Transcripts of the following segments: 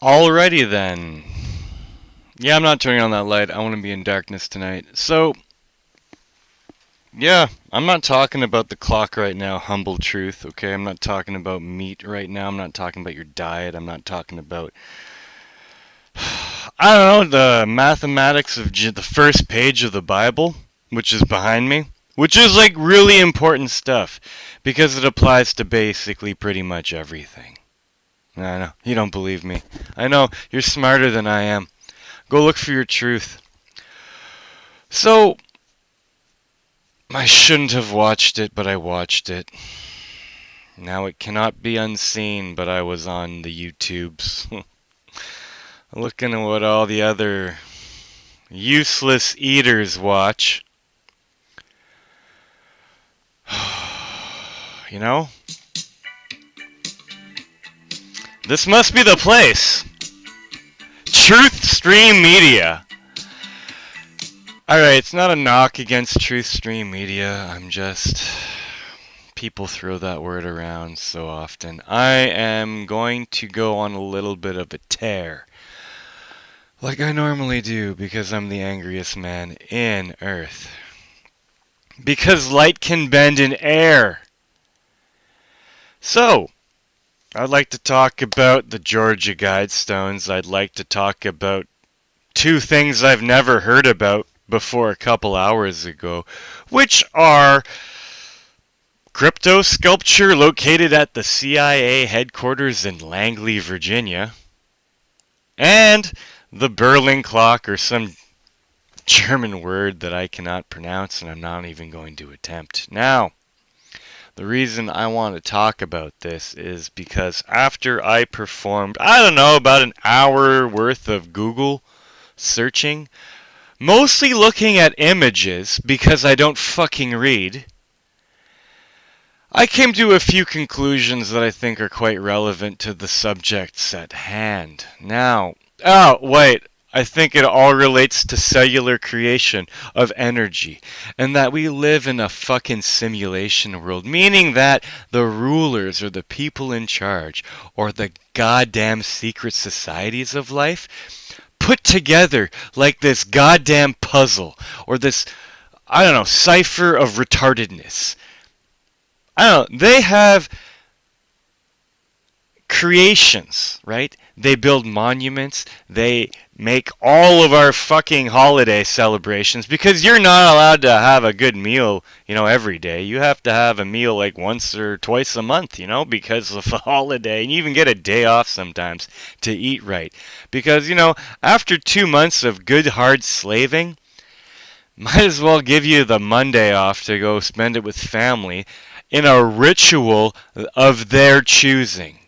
Alrighty then. Yeah, I'm not turning on that light. I want to be in darkness tonight. So, yeah, I'm not talking about the clock right now, humble truth, okay? I'm not talking about meat right now. I'm not talking about your diet. I'm not talking about, I don't know, the mathematics of the first page of the Bible, which is behind me, which is like really important stuff because it applies to basically pretty much everything. I know, you don't believe me. I know, you're smarter than I am. Go look for your truth. So, I shouldn't have watched it, but I watched it. Now it cannot be unseen, but I was on the YouTubes. Looking at what all the other useless eaters watch. You know? This must be the place. Truth Stream Media. Alright, it's not a knock against Truth Stream Media. I'm just... People throw that word around so often. I am going to go on a little bit of a tear. Like I normally do, because I'm the angriest man in Earth. Because light can bend in air. So, I'd like to talk about the Georgia Guidestones. I'd like to talk about two things I've never heard about before a couple hours ago, which are crypto sculpture located at the CIA headquarters in Langley, Virginia, and the Berlin clock, or some German word that I cannot pronounce and I'm not even going to attempt. Now, the reason I want to talk about this is because after I performed, I don't know, about an hour worth of Google searching, mostly looking at images because I don't fucking read, I came to a few conclusions that I think are quite relevant to the subjects at hand. Now, oh, wait, I think it all relates to cellular creation of energy, and that we live in a fucking simulation world, meaning that the rulers or the people in charge or the goddamn secret societies of life put together like this goddamn puzzle or this, I don't know, cipher of retardedness. I don't know, they have creations, right? They build monuments. They make all of our fucking holiday celebrations because you're not allowed to have a good meal, every day. You have to have a meal like once or twice a month, because of a holiday. And you even get a day off sometimes to eat right. Because, after 2 months of good hard slaving, might as well give you the Monday off to go spend it with family in a ritual of their choosing.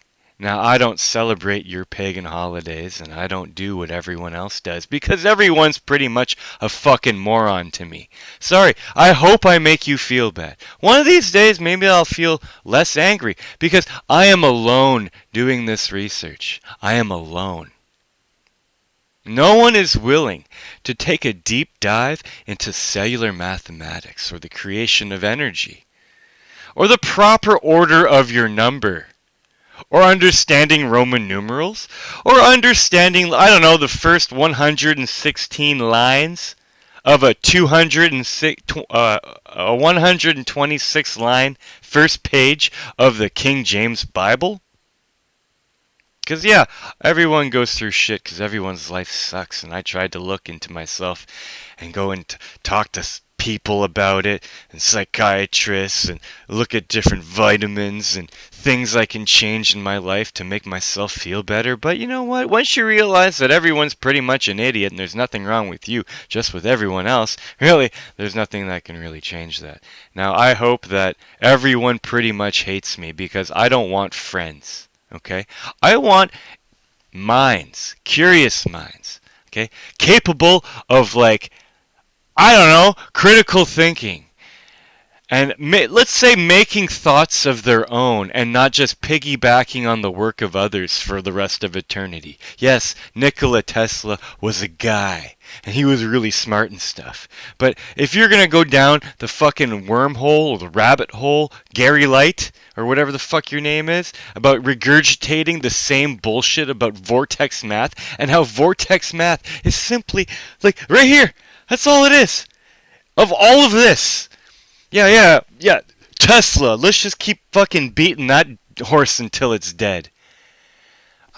Now, I don't celebrate your pagan holidays, and I don't do what everyone else does, because everyone's pretty much a fucking moron to me. Sorry, I hope I make you feel bad. One of these days, maybe I'll feel less angry, because I am alone doing this research. I am alone. No one is willing to take a deep dive into cellular mathematics, or the creation of energy, or the proper order of your number, or understanding Roman numerals, or understanding, I don't know, the first 116 lines of a 126 line first page of the King James Bible. Because, yeah, everyone goes through shit because everyone's life sucks. And I tried to look into myself and go and talk to people about it and psychiatrists and look at different vitamins and things I can change in my life to make myself feel better. But you know what? Once you realize that everyone's pretty much an idiot and there's nothing wrong with you, just with everyone else, really, there's nothing that can really change that. Now, I hope that everyone pretty much hates me because I don't want friends. Okay? I want minds, curious minds, okay? Capable of, like, I don't know, critical thinking And let's say making thoughts of their own and not just piggybacking on the work of others for the rest of eternity. Yes, Nikola Tesla was a guy, and he was really smart and stuff. But if you're going to go down the fucking wormhole or the rabbit hole, Gary Light, or whatever the fuck your name is, about regurgitating the same bullshit about vortex math, and how vortex math is simply, like, right here, that's all it is. Of all of this. Yeah. Tesla, let's just keep fucking beating that horse until it's dead.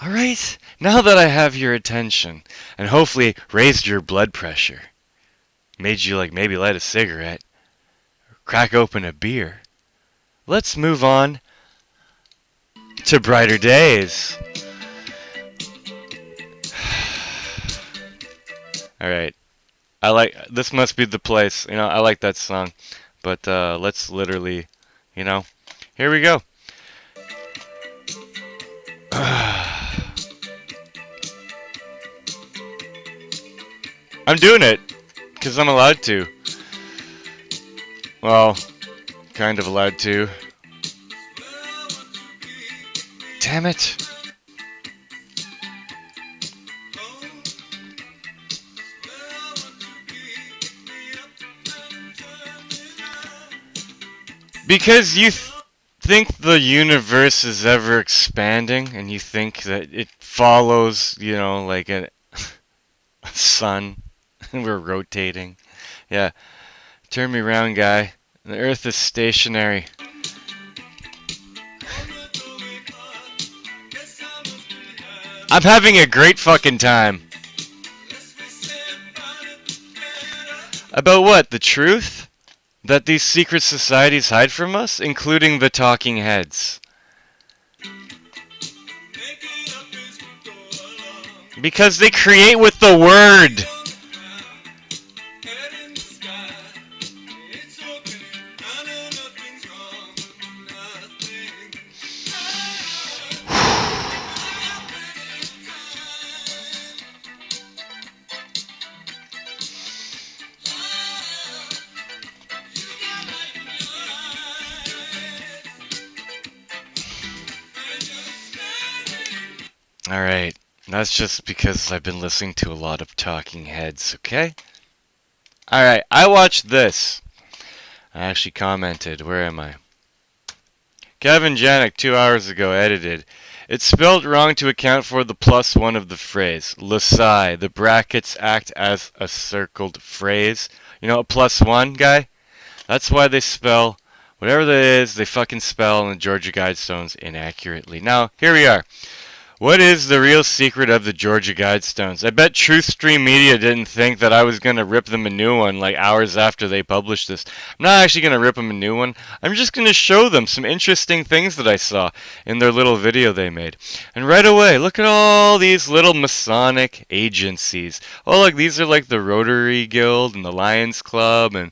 Alright, now that I have your attention, and hopefully raised your blood pressure, made you like maybe light a cigarette, or crack open a beer, let's move on to brighter days. Alright, this must be the place. I like that song. But let's literally, here we go. I'm doing it because I'm allowed to. Well, kind of allowed to. Damn it. Because you think the universe is ever expanding, and you think that it follows, like a sun, and we're rotating. Yeah, turn me around, guy. The Earth is stationary. I'm having a great fucking time. About what? The truth? That these secret societies hide from us, including the talking heads. Because they create with the word. Alright, that's just because I've been listening to a lot of talking heads, okay? Alright, I watched this. I actually commented. Where am I? Kevin Janik, 2 hours ago, edited. It's spelled wrong to account for the +1 of the phrase. Lasai. The brackets act as a circled phrase. A +1, guy? That's why they spell whatever that is, they fucking spell in the Georgia Guidestones inaccurately. Now, here we are. What is the real secret of the Georgia Guidestones? I bet TruthStream Media didn't think that I was going to rip them a new one like hours after they published this. I'm not actually going to rip them a new one. I'm just going to show them some interesting things that I saw in their little video they made. And right away, look at all these little Masonic agencies. Oh, look, these are like the Rotary Guild and the Lions Club and,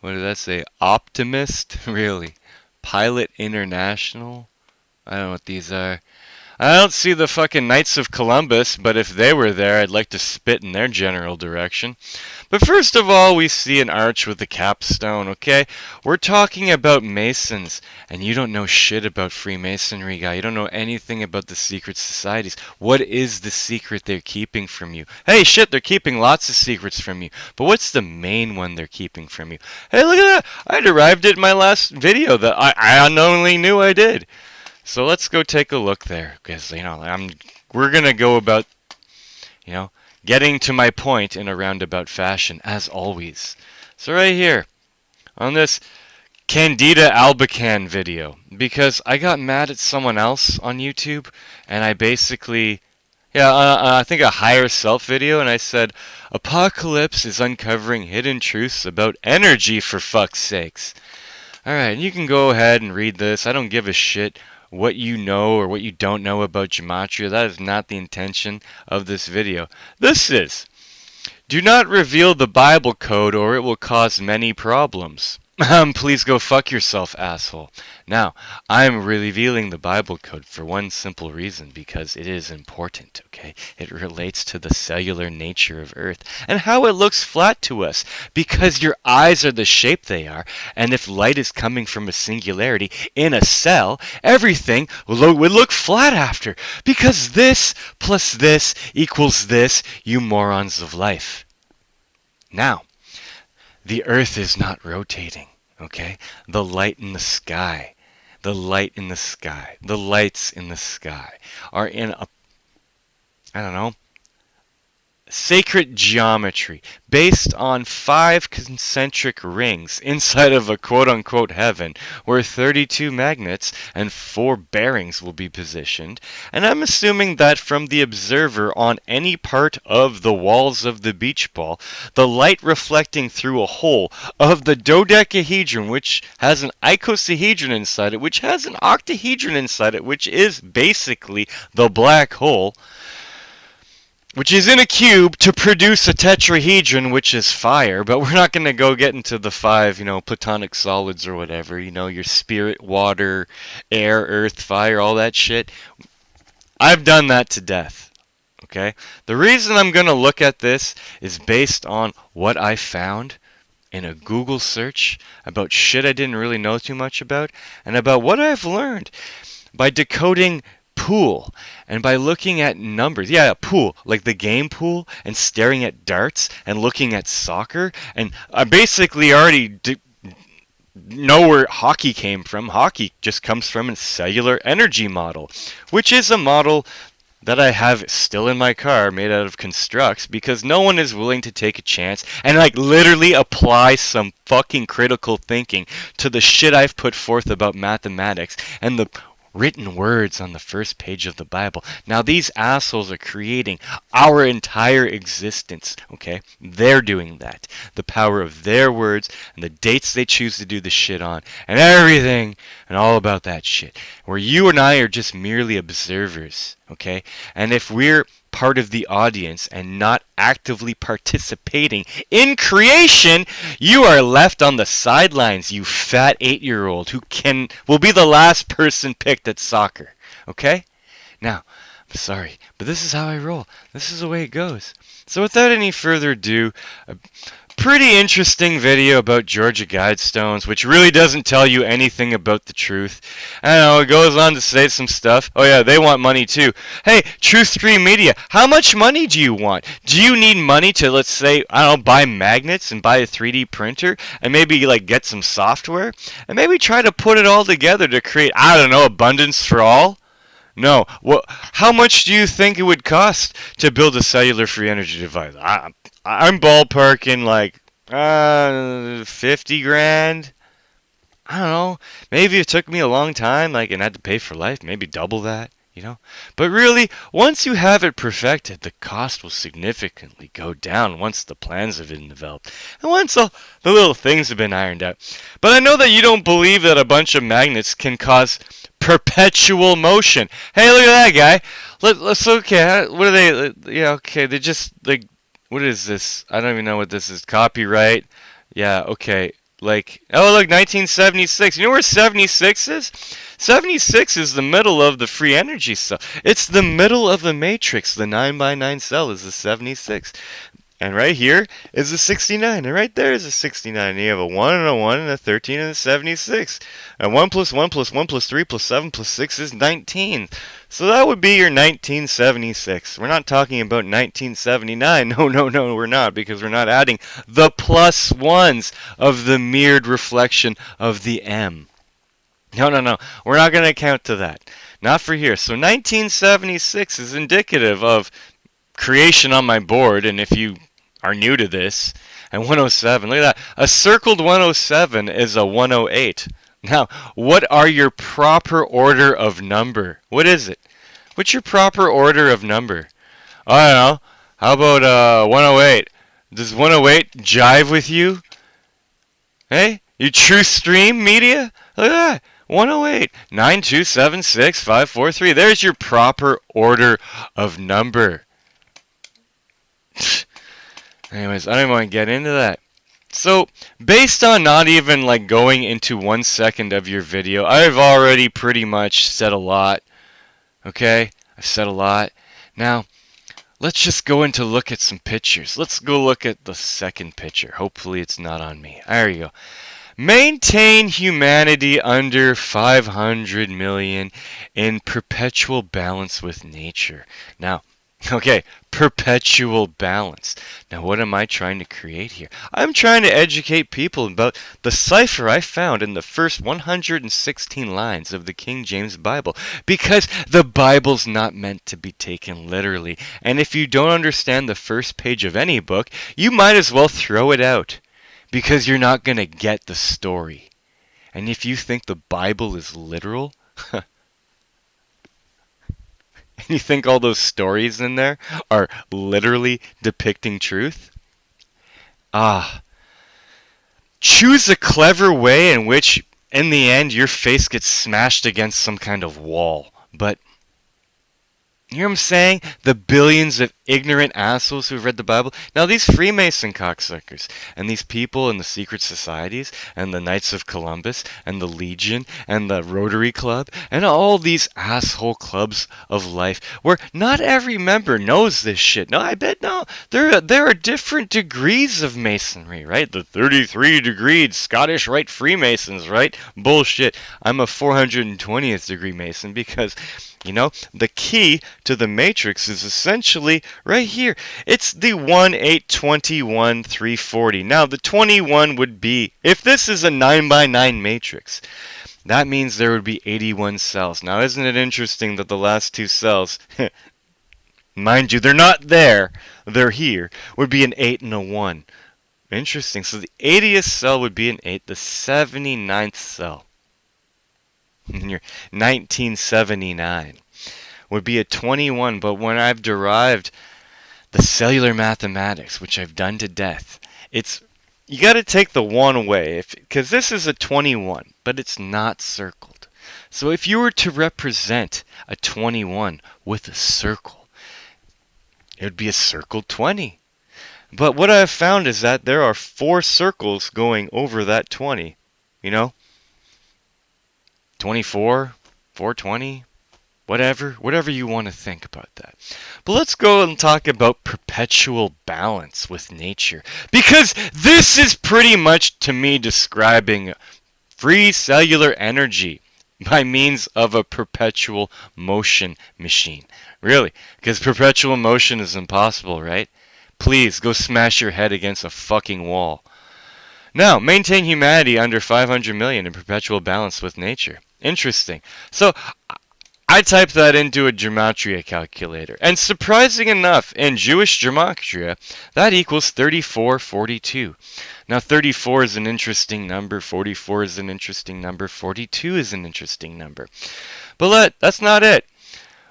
what did that say? Optimist? Really? Pilot International? I don't know what these are. I don't see the fucking Knights of Columbus, but if they were there, I'd like to spit in their general direction. But first of all, we see an arch with a capstone, okay? We're talking about Masons, and you don't know shit about Freemasonry, guy. You don't know anything about the secret societies. What is the secret they're keeping from you? Hey, shit, they're keeping lots of secrets from you. But what's the main one they're keeping from you? Hey, look at that. I derived it in my last video that I unknowingly knew I did. So let's go take a look there, because we're gonna go about, getting to my point in a roundabout fashion, as always. So right here, on this Candida Albacan video, because I got mad at someone else on YouTube, and I basically, I think a higher self video, and I said, Apocalypse is uncovering hidden truths about energy, for fuck's sakes. Alright, you can go ahead and read this. I don't give a shit what you know or what you don't know about Gematria. That is not the intention of this video. This is, do not reveal the Bible code or it will cause many problems. Please go fuck yourself, asshole. Now, I'm revealing the Bible code for one simple reason, because it is important, okay? It relates to the cellular nature of Earth and how it looks flat to us, because your eyes are the shape they are, and if light is coming from a singularity in a cell, everything would look flat after, because this plus this equals this, you morons of life. Now, the Earth is not rotating, okay? The light in the sky, the light in the sky, the lights in the sky are in a, I don't know, sacred geometry based on 5 concentric rings inside of a quote-unquote heaven where 32 magnets and 4 bearings will be positioned. And I'm assuming that from the observer on any part of the walls of the beach ball, the light reflecting through a hole of the dodecahedron, which has an icosahedron inside it, which has an octahedron inside it, which is basically the black hole, which is in a cube to produce a tetrahedron, which is fire. But we're not going to go get into the 5, platonic solids or whatever, your spirit, water, air, earth, fire, all that shit. I've done that to death, okay? The reason I'm going to look at this is based on what I found in a Google search about shit I didn't really know too much about, and about what I've learned by decoding pool and by looking at numbers. Yeah, pool, like the game pool, and staring at darts and looking at soccer. And I basically already know where hockey came from. Hockey just comes from a cellular energy model, which is a model that I have still in my car made out of constructs, because no one is willing to take a chance and literally apply some fucking critical thinking to the shit I've put forth about mathematics and the written words on the first page of the Bible. Now these assholes are creating our entire existence, okay? They're doing that. The power of their words and the dates they choose to do the shit on and everything and all about that shit. Where you and I are just merely observers, okay? And if we're part of the audience and not actively participating in creation, you are left on the sidelines, you fat 8-year-old who will be the last person picked at soccer. Okay? Now, I'm sorry, but this is how I roll. This is the way it goes. So without any further ado, pretty interesting video about Georgia Guidestones, which really doesn't tell you anything about the truth. I know, it goes on to say some stuff. Oh yeah, they want money too. Hey, Truth Stream Media, how much money do you want? Do you need money to, let's say, I don't know, buy magnets and buy a 3D printer and maybe get some software and maybe try to put it all together to create, I don't know, abundance for all? No. Well, how much do you think it would cost to build a cellular free energy device? I'm ballparking 50 grand. I don't know. Maybe it took me a long time, and I had to pay for life, maybe double that, But really, once you have it perfected, the cost will significantly go down once the plans have been developed and once the little things have been ironed out. But I know that you don't believe that a bunch of magnets can cause perpetual motion. Hey, look at that guy. Let's okay. What are they? Yeah, okay. They just what is this? I don't even know what this is. Copyright. Yeah, okay. Oh look, 1976. You know where 76 is? 76 is the middle of the free energy cell. It's the middle of the matrix. The 9x9 cell is the 76. And right here is a 69, and right there is a 69. And you have a 1 and a 1 and a 13 and a 76. And 1 plus 1 plus 1 plus 3 plus 7 plus 6 is 19. So that would be your 1976. We're not talking about 1979. No, we're not, because we're not adding the plus ones of the mirrored reflection of the M. No. We're not going to count to that. Not for here. So 1976 is indicative of creation on my board, and if you are new to this, and 107, look at that. A circled 107 is a 108. Now, what are your proper order of number? What is it? What's your proper order of number? I don't know. How about 108? Does 108 jive with you? Hey? You True Stream Media? Look at that. 108. 9276543. There's your proper order of number. Anyways, I don't even want to get into that. So, based on not even like going into 1 second of your video, I've already pretty much said a lot. Okay? I've said a lot. Now, let's just go into look at some pictures. Let's go look at the second picture. Hopefully it's not on me. There you go. Maintain humanity under 500 million in perpetual balance with nature. Now, okay, perpetual balance. Now, what am I trying to create here? I'm trying to educate people about the cipher I found in the first 116 lines of the King James Bible, because the Bible's not meant to be taken literally. And if you don't understand the first page of any book, you might as well throw it out, because you're not going to get the story. And if you think the Bible is literal, and you think all those stories in there are literally depicting truth, choose a clever way in which, in the end, your face gets smashed against some kind of wall. But you know what I'm saying? The billions of ignorant assholes who've read the Bible. Now, these Freemason cocksuckers, and these people in the secret societies, and the Knights of Columbus, and the Legion, and the Rotary Club, and all these asshole clubs of life, where not every member knows this shit. No, I bet no. There are different degrees of Masonry, right? The 33-degree Scottish Rite Freemasons, right? Bullshit. I'm a 420th degree Mason because, you know, the key to the matrix is essentially right here. It's the 1, 8, 21, 340. Now, the 21 would be, if this is a 9 by 9 matrix, that means there would be 81 cells. Now, isn't it interesting that the last two cells, mind you, they're not there, they're here, would be an 8 and a 1. Interesting. So the 80th cell would be an 8, the 79th cell in your 1979 would be a 21, but when I've derived the cellular mathematics, which I've done to death, it's, you got to take the 1 away, because this is a 21, but it's not circled. So if you were to represent a 21 with a circle, it would be a circled 20. But what I've found is that there are 4 circles going over that 20. You know? 24, 420, whatever you want to think about that. But let's go and talk about perpetual balance with nature, because this is pretty much, to me, describing free cellular energy by means of a perpetual motion machine. Really, because perpetual motion is impossible, right? Please go smash your head against a fucking wall. Now, maintain humanity under 500 million in perpetual balance with nature. Interesting. So, I typed that into a Gematria calculator, and surprising enough, in Jewish Gematria, that equals 3442. Now, 34 is an interesting number, 44 is an interesting number, 42 is an interesting number. But that's not it.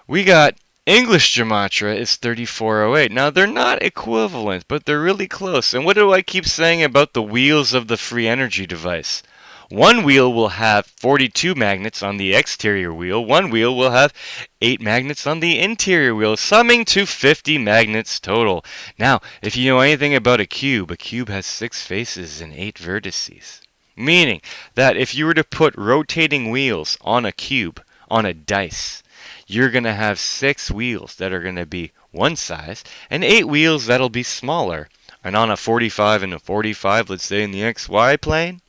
We got English Gematria is 3408. Now, they're not equivalent, but they're really close. And what do I keep saying about the wheels of the free energy device? One wheel will have 42 magnets on the exterior wheel. One wheel will have 8 magnets on the interior wheel, summing to 50 magnets total. Now, if you know anything about a cube has 6 faces and 8 vertices. Meaning that if you were to put rotating wheels on a cube, on a dice, you're going to have 6 wheels that are going to be one size and 8 wheels that'll be smaller. And on a 45 and a 45, let's say in the XY plane,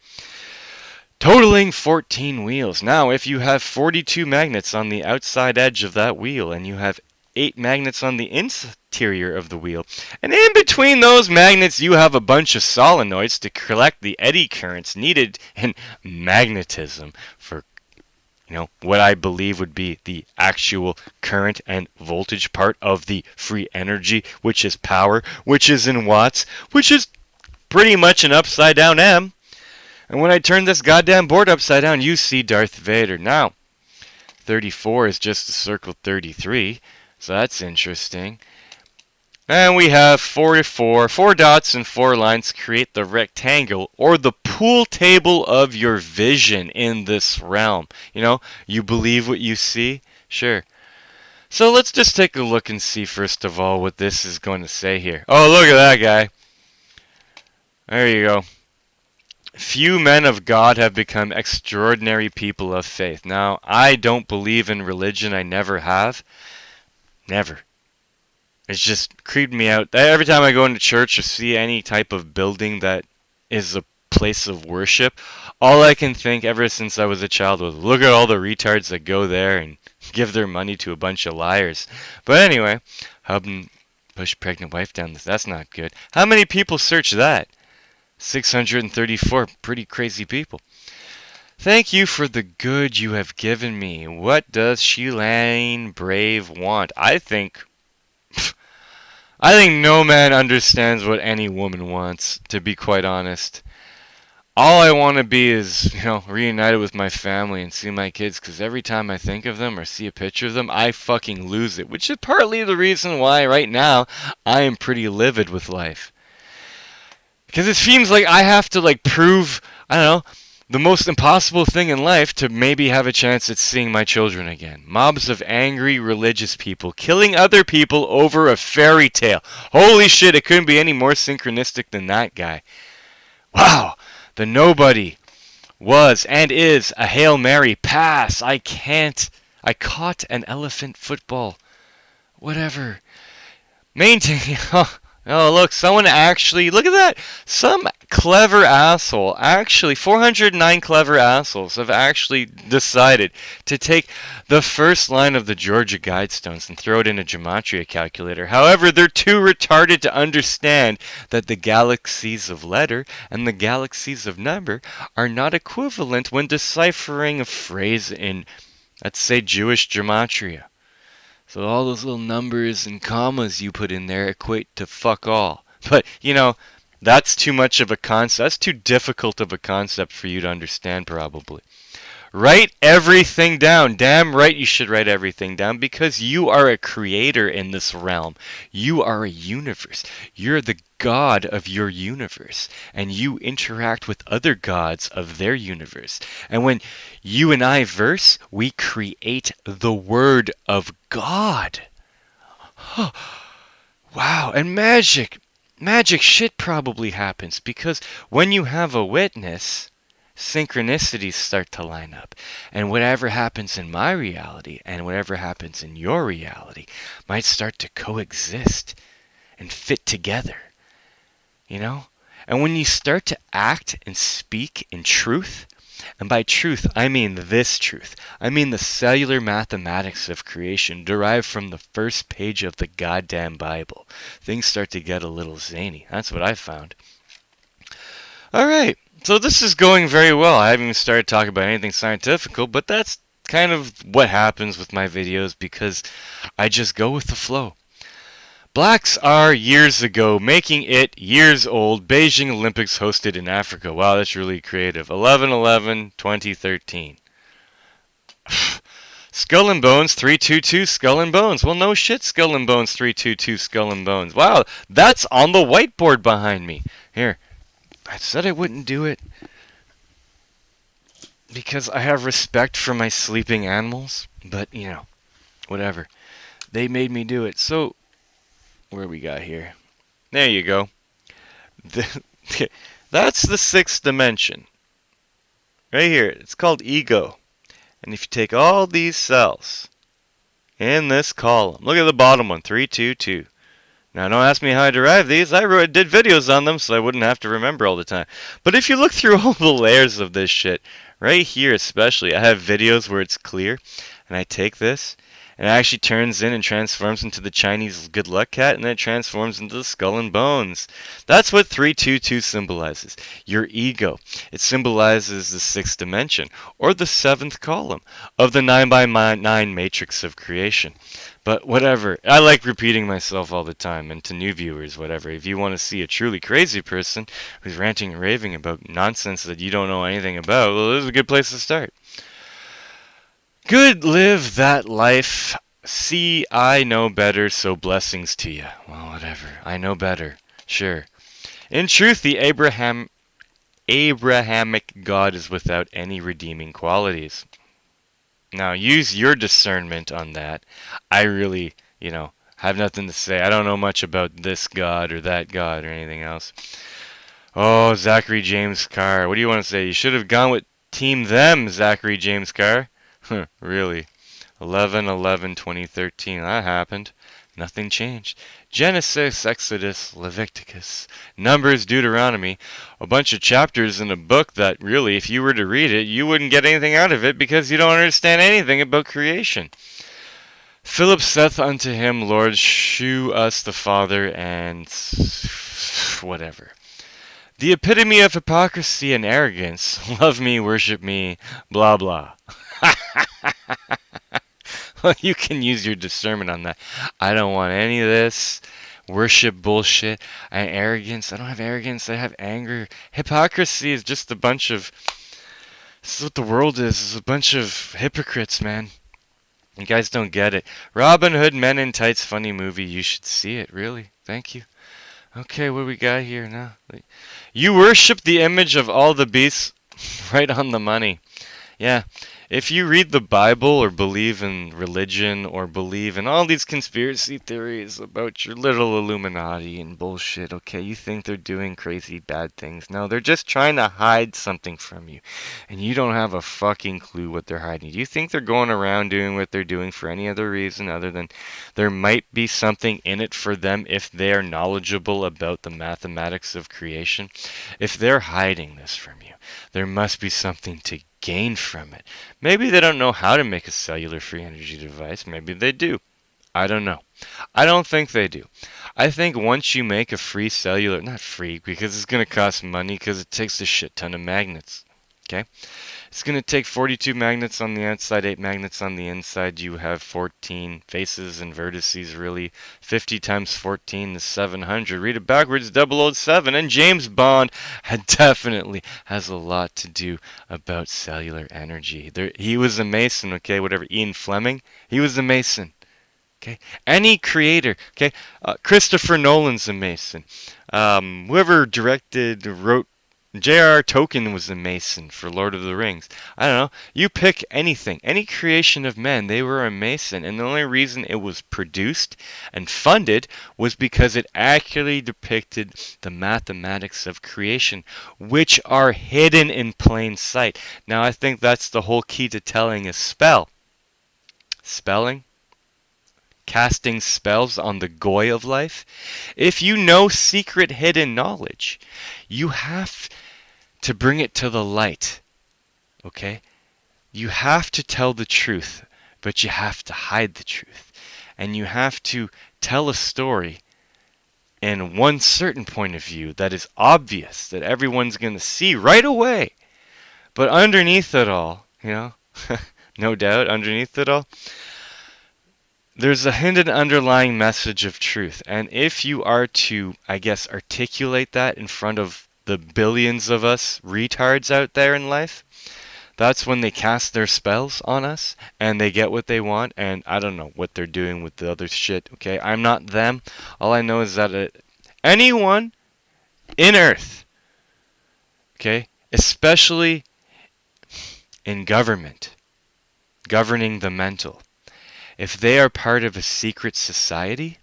totaling 14 wheels. Now, if you have 42 magnets on the outside edge of that wheel, and you have 8 magnets on the interior of the wheel, and in between those magnets you have a bunch of solenoids to collect the eddy currents needed in magnetism for, you know, what I believe would be the actual current and voltage part of the free energy, which is power, which is in watts, which is pretty much an upside down M. And when I turn this goddamn board upside down, you see Darth Vader. Now, 34 is just a circle 33, so that's interesting. And we have 44. 4 dots and 4 lines create the rectangle, or the pool table of your vision in this realm. You know, you believe what you see? Sure. So let's just take a look and see, first of all, what this is going to say here. Oh, look at that guy. There you go. Few men of God have become extraordinary people of faith. Now, I don't believe in religion. I never have. Never. It's just creeped me out. Every time I go into church or see any type of building that is a place of worship, all I can think ever since I was a child was, look at all the retards that go there and give their money to a bunch of liars. But anyway, helping push pregnant wife down this. That's not good. How many people search that? 634 pretty crazy people. Thank you for the good you have given me. What does Sheilane Brave want? I think no man understands what any woman wants, to be quite honest. All I want to be is, reunited with my family and see my kids, because every time I think of them or see a picture of them, I fucking lose it, which is partly the reason why right now I am pretty livid with life. Because it seems like I have to, prove, I don't know, the most impossible thing in life to maybe have a chance at seeing my children again. Mobs of angry religious people killing other people over a fairy tale. Holy shit, it couldn't be any more synchronistic than that guy. Wow, the nobody was and is a Hail Mary pass. I can't. I caught an elephant football. Whatever. Maintain. Oh, look, someone actually, look at that. Some clever asshole, actually, 409 clever assholes have actually decided to take the first line of the Georgia Guidestones and throw it in a Gematria calculator. However, they're too retarded to understand that the galaxies of letter and the galaxies of number are not equivalent when deciphering a phrase in, let's say, Jewish Gematria. So all those little numbers and commas you put in there equate to fuck all. But, that's too much of a concept. That's too difficult of a concept for you to understand, probably. Write everything down. Damn right you should write everything down, because you are a creator in this realm. You are a universe. You're the god of your universe, and you interact with other gods of their universe. And when you and I verse, we create the word of God. Wow, and magic shit probably happens, because when you have a witness, synchronicities start to line up. And whatever happens in my reality and whatever happens in your reality might start to coexist and fit together. And when you start to act and speak in truth, and by truth, I mean this truth. I mean the cellular mathematics of creation derived from the first page of the goddamn Bible. Things start to get a little zany. That's what I found. Alright, so this is going very well. I haven't even started talking about anything scientifical, but that's kind of what happens with my videos, because I just go with the flow. Blacks are years ago, making it years old, Beijing Olympics hosted in Africa. Wow, that's really creative. 11/11/2013. Skull and Bones 322 Skull and Bones. Well, no shit, Skull and Bones 322 Skull and Bones. Wow, that's on the whiteboard behind me. Here, I said I wouldn't do it because I have respect for my sleeping animals, but whatever. They made me do it. So, where we got here? There you go. That's the sixth dimension. Right here. It's called ego. And if you take all these cells in this column, look at the bottom one, 322. Now, don't ask me how I derived these. I did videos on them so I wouldn't have to remember all the time. But if you look through all the layers of this shit, right here especially, I have videos where it's clear, and I take this, and it actually turns in and transforms into the Chinese good luck cat, and then it transforms into the skull and bones. That's what 322 symbolizes. Your ego. It symbolizes the sixth dimension, or the seventh column, of the 9x9 matrix of creation. But whatever. I like repeating myself all the time, and to new viewers, whatever. If you want to see a truly crazy person who's ranting and raving about nonsense that you don't know anything about, well, this is a good place to start. Good, live that life. See, I know better, so blessings to you. Well, whatever. I know better. Sure. In truth, the Abrahamic God is without any redeeming qualities. Now, use your discernment on that. I really, have nothing to say. I don't know much about this God or that God or anything else. Oh, Zachary James Carr. What do you want to say? You should have gone with Team Them, Zachary James Carr. Huh, really? 11/11/2013. That happened. Nothing changed. Genesis, Exodus, Leviticus, Numbers, Deuteronomy. A bunch of chapters in a book that really, if you were to read it, you wouldn't get anything out of it because you don't understand anything about creation. Philip saith unto him, Lord, shew us the Father, and whatever. The epitome of hypocrisy and arrogance. Love me, worship me, blah blah. Well, you can use your discernment on that. I don't want any of this worship bullshit and arrogance. I don't have arrogance, I have anger. Hypocrisy is just a bunch of. This is what the world is. It's a bunch of hypocrites, man. You guys don't get it. Robin Hood Men in Tights funny movie. You should see it, really. Thank you. Okay, what do we got here now? You worship the image of all the beasts. Right on the money. Yeah. If you read the Bible or believe in religion or believe in all these conspiracy theories about your little Illuminati and bullshit, okay, you think they're doing crazy bad things. No, they're just trying to hide something from you. And you don't have a fucking clue what they're hiding. Do you think they're going around doing what they're doing for any other reason other than there might be something in it for them if they are knowledgeable about the mathematics of creation? If they're hiding this from you, there must be something to gain from it. Maybe they don't know how to make a cellular free energy device. Maybe they do. I don't know. I don't think they do. I think once you make a free cellular, not free because it's going to cost money because it takes a shit ton of magnets. Okay? It's going to take 42 magnets on the outside, 8 magnets on the inside. You have 14 faces and vertices, really. 50 times 14 is 700. Read it backwards, 007. And James Bond definitely has a lot to do about cellular energy. He was a Mason, okay? Whatever. Ian Fleming, he was a Mason. Okay, any creator. Okay, Christopher Nolan's a Mason. Whoever directed, wrote J.R.R. Tolkien was a Mason for Lord of the Rings. I don't know. You pick anything, any creation of men, they were a Mason. And the only reason it was produced and funded was because it accurately depicted the mathematics of creation, which are hidden in plain sight. Now, I think that's the whole key to telling a spell. Spelling, casting spells on the goy of life. If you know secret hidden knowledge, you have to bring it to the light. Okay? You have to tell the truth, but you have to hide the truth. And you have to tell a story in one certain point of view that is obvious, that everyone's going to see right away. But underneath it all, no doubt, underneath it all, there's a hidden underlying message of truth. And if you are to, I guess, articulate that in front of the billions of us retards out there in life, that's when they cast their spells on us and they get what they want. And I don't know what they're doing with the other shit, okay? I'm not them. All I know is that anyone in Earth, okay, especially in government, governing the mental, if they are part of a secret society,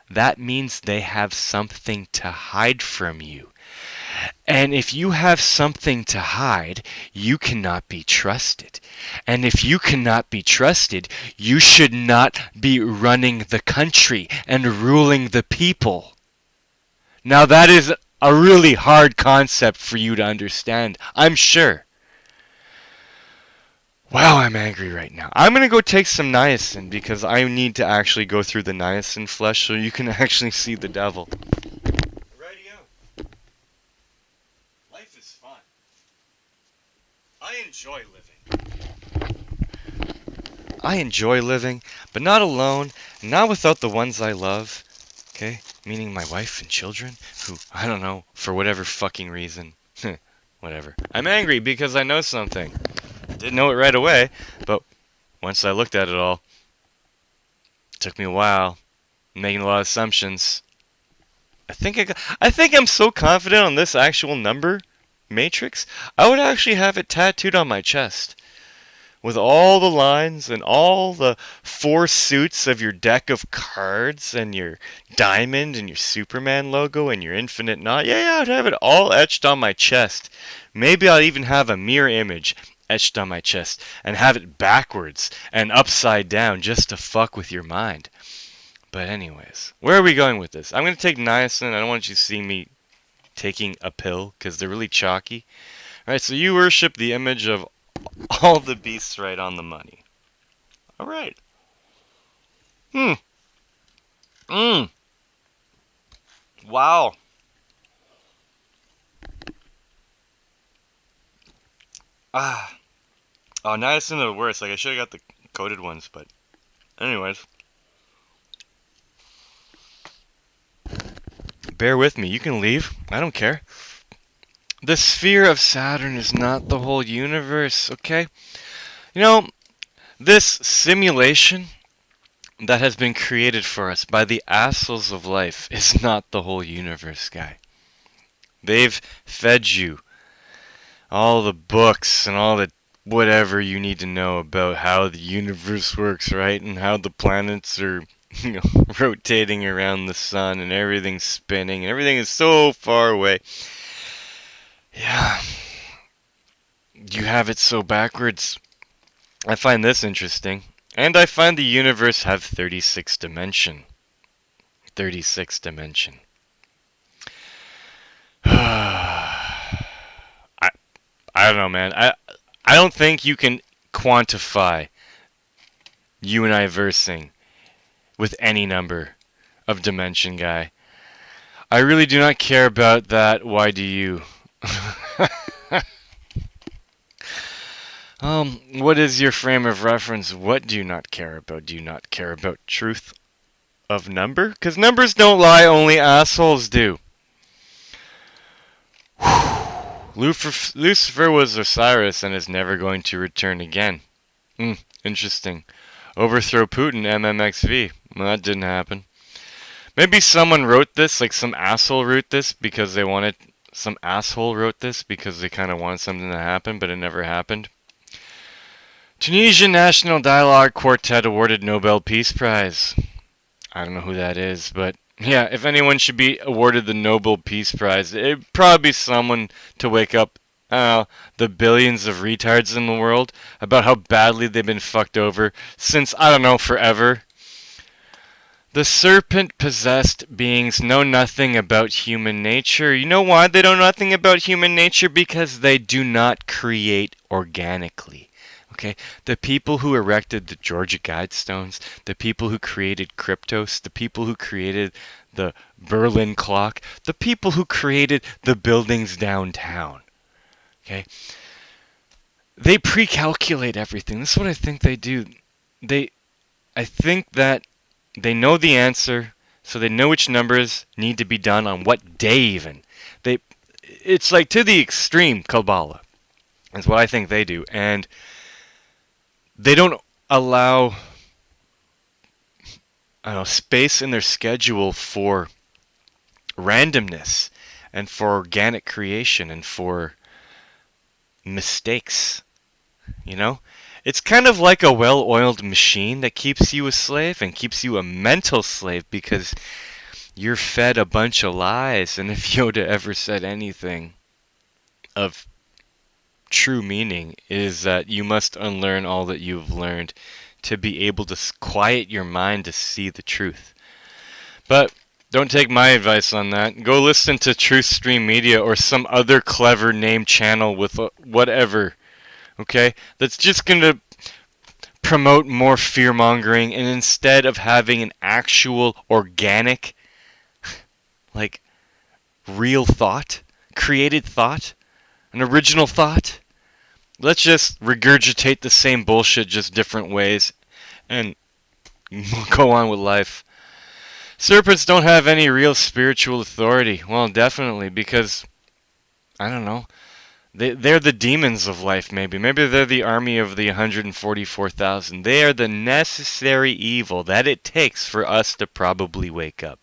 that means they have something to hide from you. And if you have something to hide, you cannot be trusted. And if you cannot be trusted, you should not be running the country and ruling the people. Now that is a really hard concept for you to understand, I'm sure. Wow, I'm angry right now. I'm going to go take some niacin because I need to actually go through the niacin flesh so you can actually see the devil. Radio. Life is fun. I enjoy living. I enjoy living, but not alone, not without the ones I love. Okay? Meaning my wife and children, who, I don't know, for whatever fucking reason. Whatever. I'm angry because I know something. Didn't know it right away, but once I looked at it all, it took me a while. I'm making a lot of assumptions. I think I'm so confident on this actual number matrix, I would actually have it tattooed on my chest. with all the lines and all the four suits of your deck of cards and your diamond and your Superman logo and your infinite knot. Yeah, I'd have it all etched on my chest. Maybe I'll even have a mirror image etched on my chest and have it backwards and upside down just to fuck with your mind. But anyways, where are we going with this? I'm going to take niacin. I don't want you to see me taking a pill because they're really chalky. Alright, so you worship the image of all the beasts right on the money. Alright. Mmm. Wow. Ah. Oh, niacin are the worst. Like, I should have got the coated ones, but anyways. Bear with me. You can leave. I don't care. The sphere of Saturn is not the whole universe, okay? You know, this simulation that has been created for us by the assholes of life is not the whole universe, guy. They've fed you all the books and all the whatever you need to know about how the universe works, right? And how the planets are, rotating around the sun and everything's spinning and everything is so far away. Yeah. You have it so backwards. I find this interesting. And I find the universe have 36 dimension. 36 dimension. I don't know, man. I don't think you can quantify you and I versing with any number of dimension, guy. I really do not care about that. Why do you? What is your frame of reference? What do you not care about? Do you not care about truth of number? Because numbers don't lie, only assholes do. Lucifer was Osiris and is never going to return again. Interesting. Overthrow Putin, MMXV. Well, that didn't happen. Maybe someone wrote this, like some asshole wrote this because they wanted. Some asshole wrote this because they kind of wanted something to happen, but it never happened. Tunisian National Dialogue Quartet awarded Nobel Peace Prize. I don't know who that is, but yeah, if anyone should be awarded the Nobel Peace Prize, it'd probably be someone to wake up the billions of retards in the world about how badly they've been fucked over since, I don't know, forever. The serpent-possessed beings know nothing about human nature. You know why they know nothing about human nature? Because they do not create organically. Okay, the people who erected the Georgia Guidestones, the people who created kryptos, the people who created the Berlin clock, the people who created the buildings downtown, okay, they pre-calculate everything. This is what I think they do. I think that they know the answer, so they know which numbers need to be done on what day even. It's like to the extreme Kabbalah, is what I think they do, and they don't allow space in their schedule for randomness and for organic creation and for mistakes. It's kind of like a well-oiled machine that keeps you a slave and keeps you a mental slave because you're fed a bunch of lies. And if Yoda ever said anything of true meaning, it is that you must unlearn all that you've learned to be able to quiet your mind to see the truth. But don't take my advice on that. Go listen to Truth Stream Media or some other clever name channel with whatever, okay? That's just going to promote more fear-mongering, and instead of having an actual organic, like, real thought, created thought, an original thought, let's just regurgitate the same bullshit just different ways and go on with life. Serpents don't have any real spiritual authority. Well, definitely, because, I don't know, they're the demons of life, maybe. Maybe they're the army of the 144,000. They are the necessary evil that it takes for us to probably wake up.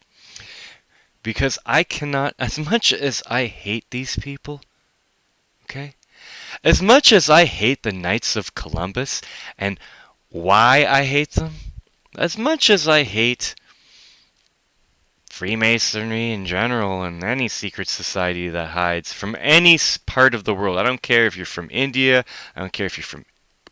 Because I cannot, as much as I hate these people, okay, As much as I hate the Knights of Columbus and why I hate them, as much as I hate Freemasonry in general and any secret society that hides from any part of the world. I don't care if you're from India, I don't care if you're from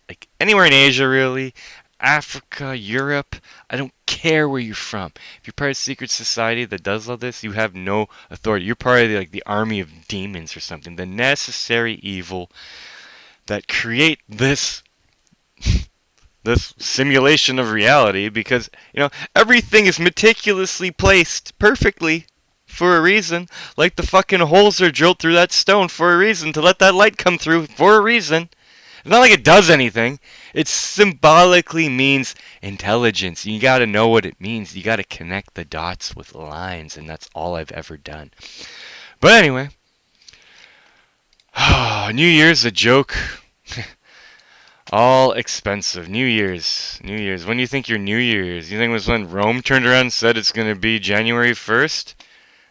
like anywhere in Asia really, Africa, Europe, I don't care where you're from. If you're part of a secret society that does all this, you have no authority. You're part of the army of demons or something, the necessary evil that create this simulation of reality because, everything is meticulously placed perfectly for a reason. Like the fucking holes are drilled through that stone for a reason to let that light come through for a reason. It's not like it does anything. It symbolically means intelligence. You gotta know what it means. You gotta connect the dots with lines, and that's all I've ever done. But anyway, New Year's a joke. All expensive. New Year's. When do you think your New Year's? You think it was when Rome turned around and said it's going to be January 1st?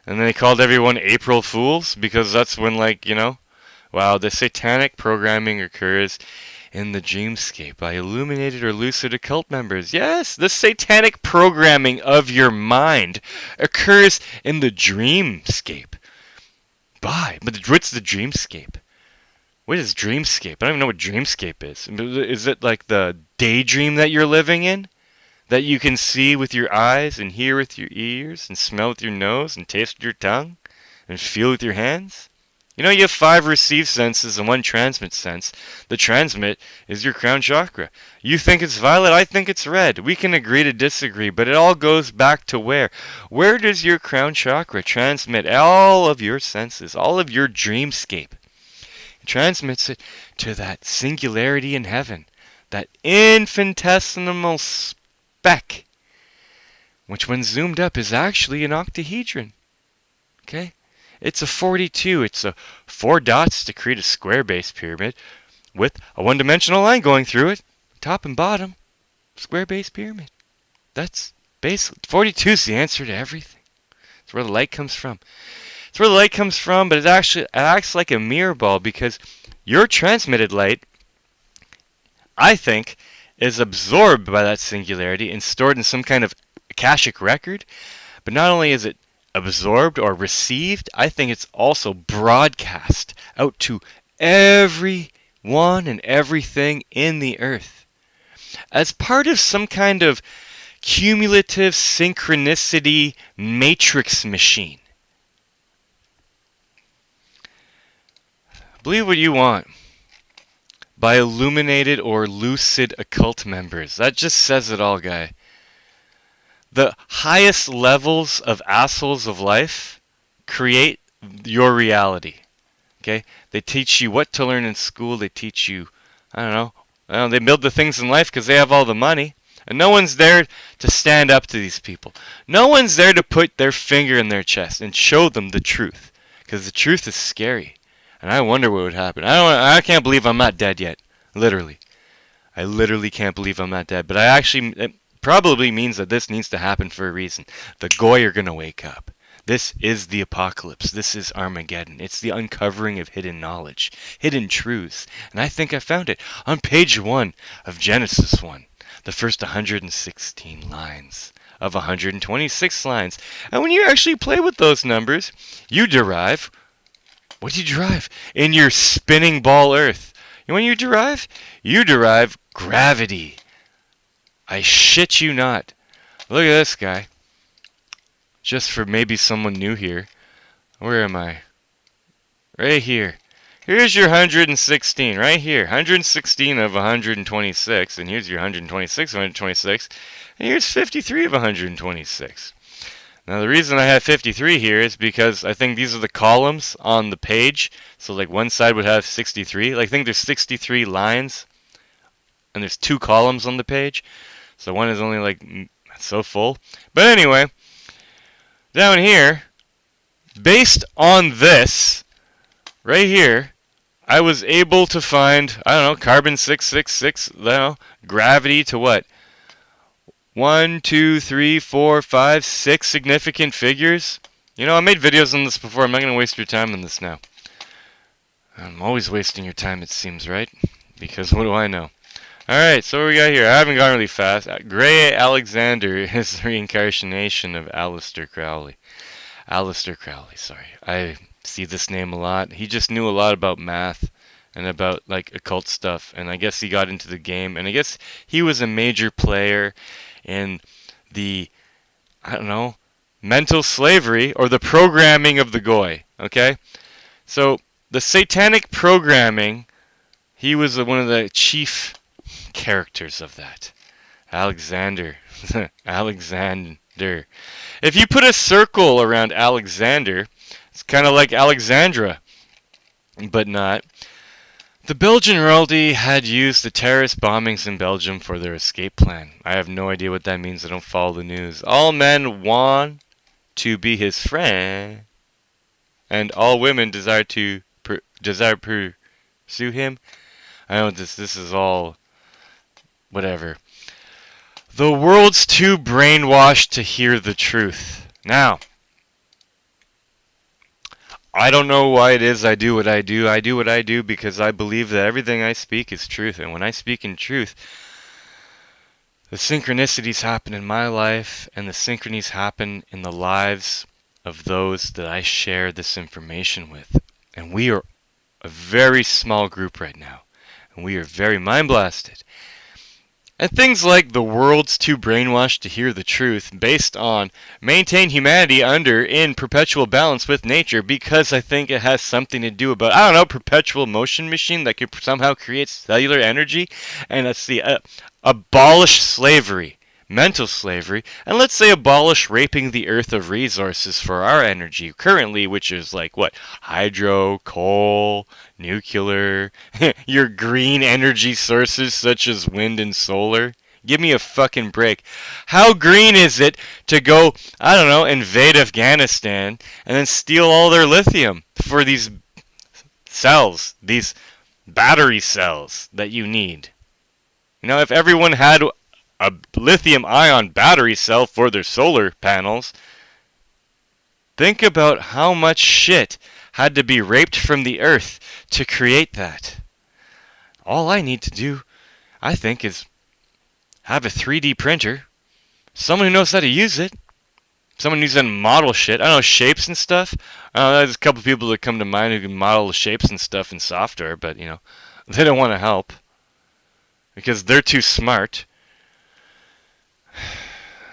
And then they called everyone April Fools? Because that's when, wow, the satanic programming occurs in the dreamscape by illuminated or lucid occult members. Yes, the satanic programming of your mind occurs in the dreamscape. But what's the dreamscape? What is dreamscape? I don't even know what dreamscape is. Is it like the daydream that you're living in? That you can see with your eyes and hear with your ears and smell with your nose and taste with your tongue and feel with your hands? You have 5 receive senses and 1 transmit sense. The transmit is your crown chakra. You think it's violet, I think it's red. We can agree to disagree, but it all goes back to where? Where does your crown chakra transmit all of your senses, all of your dreamscape? Transmits it to that singularity in heaven, that infinitesimal speck, which when zoomed up is actually an octahedron. Okay? It's a 42. It's a 4 dots to create a square base pyramid with a one-dimensional line going through it, top and bottom, square base pyramid. That's basically 42 is the answer to everything. It's where the light comes from. It's where the light comes from, but it acts like a mirror ball because your transmitted light, I think, is absorbed by that singularity and stored in some kind of akashic record. But not only is it absorbed or received, I think it's also broadcast out to everyone and everything in the earth as part of some kind of cumulative synchronicity matrix machine. Believe what you want by illuminated or lucid occult members. That just says it all, guy. The highest levels of assholes of life create your reality. Okay? They teach you what to learn in school. They teach you, I don't know, they build the things in life because they have all the money. And no one's there to stand up to these people. No one's there to put their finger in their chest and show them the truth. Because the truth is scary. And I wonder what would happen. I can't believe I'm not dead yet. Literally. I literally can't believe I'm not dead. But it probably means that this needs to happen for a reason. The Goy are going to wake up. This is the apocalypse. This is Armageddon. It's the uncovering of hidden knowledge, hidden truths. And I think I found it on page 1 of Genesis 1. The first 116 lines of 126 lines. And when you actually play with those numbers, you derive... What do you derive? In your spinning ball earth. You know what you derive? You derive gravity. I shit you not. Look at this guy. Just for maybe someone new here. Where am I? Right here. Here's your 116. Right here. 116 of 126. And here's your 126 of 126. And here's 53 of 126. Now the reason I have 53 here is because I think these are the columns on the page. So like one side would have 63. I think there's 63 lines and there's 2 columns on the page. So one is only like so full. But anyway, down here, based on this, right here, I was able to find, I don't know, carbon 666, gravity to what? 1, 2, 3, 4, 5, 6 significant figures. I made videos on this before. I'm not going to waste your time on this now. I'm always wasting your time, it seems, right? Because what do I know? Alright, so what we got here? I haven't gone really fast. Gray Alexander is the reincarnation of Aleister Crowley. Aleister Crowley, sorry. I see this name a lot. He just knew a lot about math and about like occult stuff, and I guess he got into the game, and I guess he was a major player in the, I don't know, mental slavery or the programming of the Goy, okay? So, the satanic programming, he was one of the chief characters of that. Alexander. Alexander. If you put a circle around Alexander, it's kind of like Alexandra, but not. The Belgian royalty had used the terrorist bombings in Belgium for their escape plan. I have no idea what that means. I don't follow the news. All men want to be his friend, and all women desire to pursue him. I know this is all whatever. The world's too brainwashed to hear the truth. Now, I don't know why it is I do what I do. I do what I do because I believe that everything I speak is truth. And when I speak in truth, the synchronicities happen in my life, and the synchronies happen in the lives of those that I share this information with. And we are a very small group right now. And we are very mind blasted. And things like the world's too brainwashed to hear the truth based on maintain humanity in perpetual balance with nature, because I think it has something to do about, I don't know, perpetual motion machine that could somehow create cellular energy. And let's see, abolish slavery, mental slavery, and let's say abolish raping the earth of resources for our energy currently, which is like what? Hydro, coal, nuclear, your green energy sources such as wind and solar. Give me a fucking break. How green is it to go, I don't know, invade Afghanistan and then steal all their lithium for these cells, these battery cells that you need? You know, if everyone had a lithium ion battery cell for their solar panels, think about how much shit had to be raped from the earth to create that. All I need to do, I think, is have a 3D printer, someone who knows how to use it, someone who's can model shit. I don't know, shapes and stuff. There's a couple people that come to mind who can model shapes and stuff in software, but, you know, they don't want to help because they're too smart.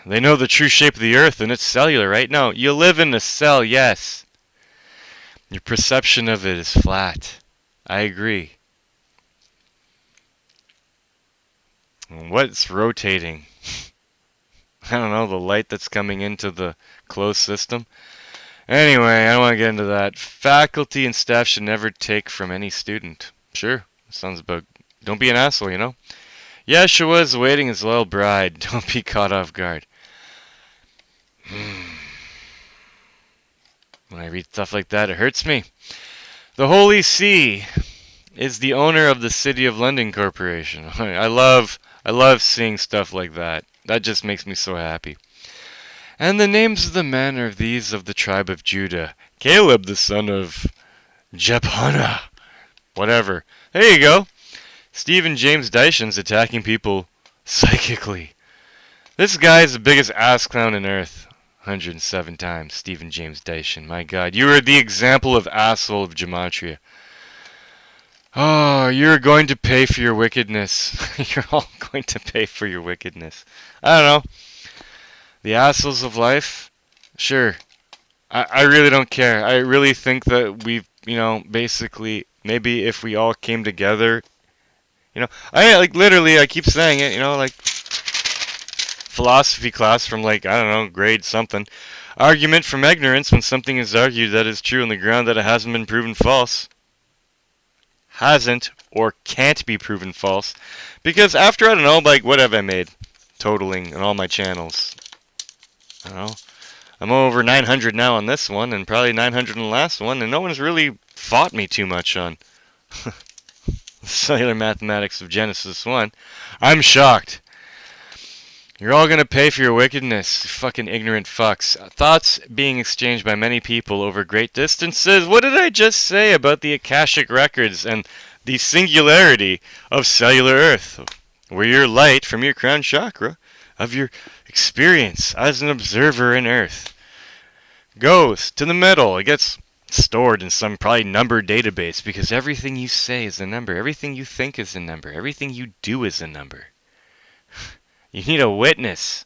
They know the true shape of the earth, and it's cellular, right? No, you live in a cell, yes. Your perception of it is flat. I agree. What's rotating? I don't know, the light that's coming into the closed system. Anyway, I don't want to get into that. Faculty and staff should never take from any student. Sure, sounds about... Don't be an asshole, you know? Yeshua is waiting his loyal bride. Don't be caught off guard. When I read stuff like that, it hurts me. The Holy See is the owner of the City of London Corporation. I love seeing stuff like that. That just makes me so happy. And the names of the men are these of the tribe of Judah. Caleb, the son of Jephunneh. Whatever. There you go. Stephen James Dyson's attacking people psychically. This guy is the biggest ass clown on earth. 107 times, Stephen James Dyson. My God, you are the example of asshole of Gematria. Oh, you're going to pay for your wickedness. You're all going to pay for your wickedness. I don't know. The assholes of life? Sure. I really don't care. I really think that we've, you know, basically, maybe if we all came together, you know, I keep saying it, you know, like, philosophy class from, like, I don't know, grade something. Argument from ignorance: when something is argued that is true on the ground that it hasn't been proven false. Hasn't or can't be proven false. Because after, I don't know, like, what have I made? Totaling on all my channels. I don't know. I'm over 900 now on this one, and probably 900 on the last one, and no one's really fought me too much on cellular mathematics of Genesis 1. I'm shocked. You're all gonna pay for your wickedness, you fucking ignorant fucks. Thoughts being exchanged by many people over great distances. What did I just say about the Akashic records and the singularity of cellular Earth? Where your light from your crown chakra, of your experience as an observer in Earth, goes to the middle. It gets stored in some probably number database because everything you say is a number. Everything you think is a number. Everything you do is a number. You need a witness.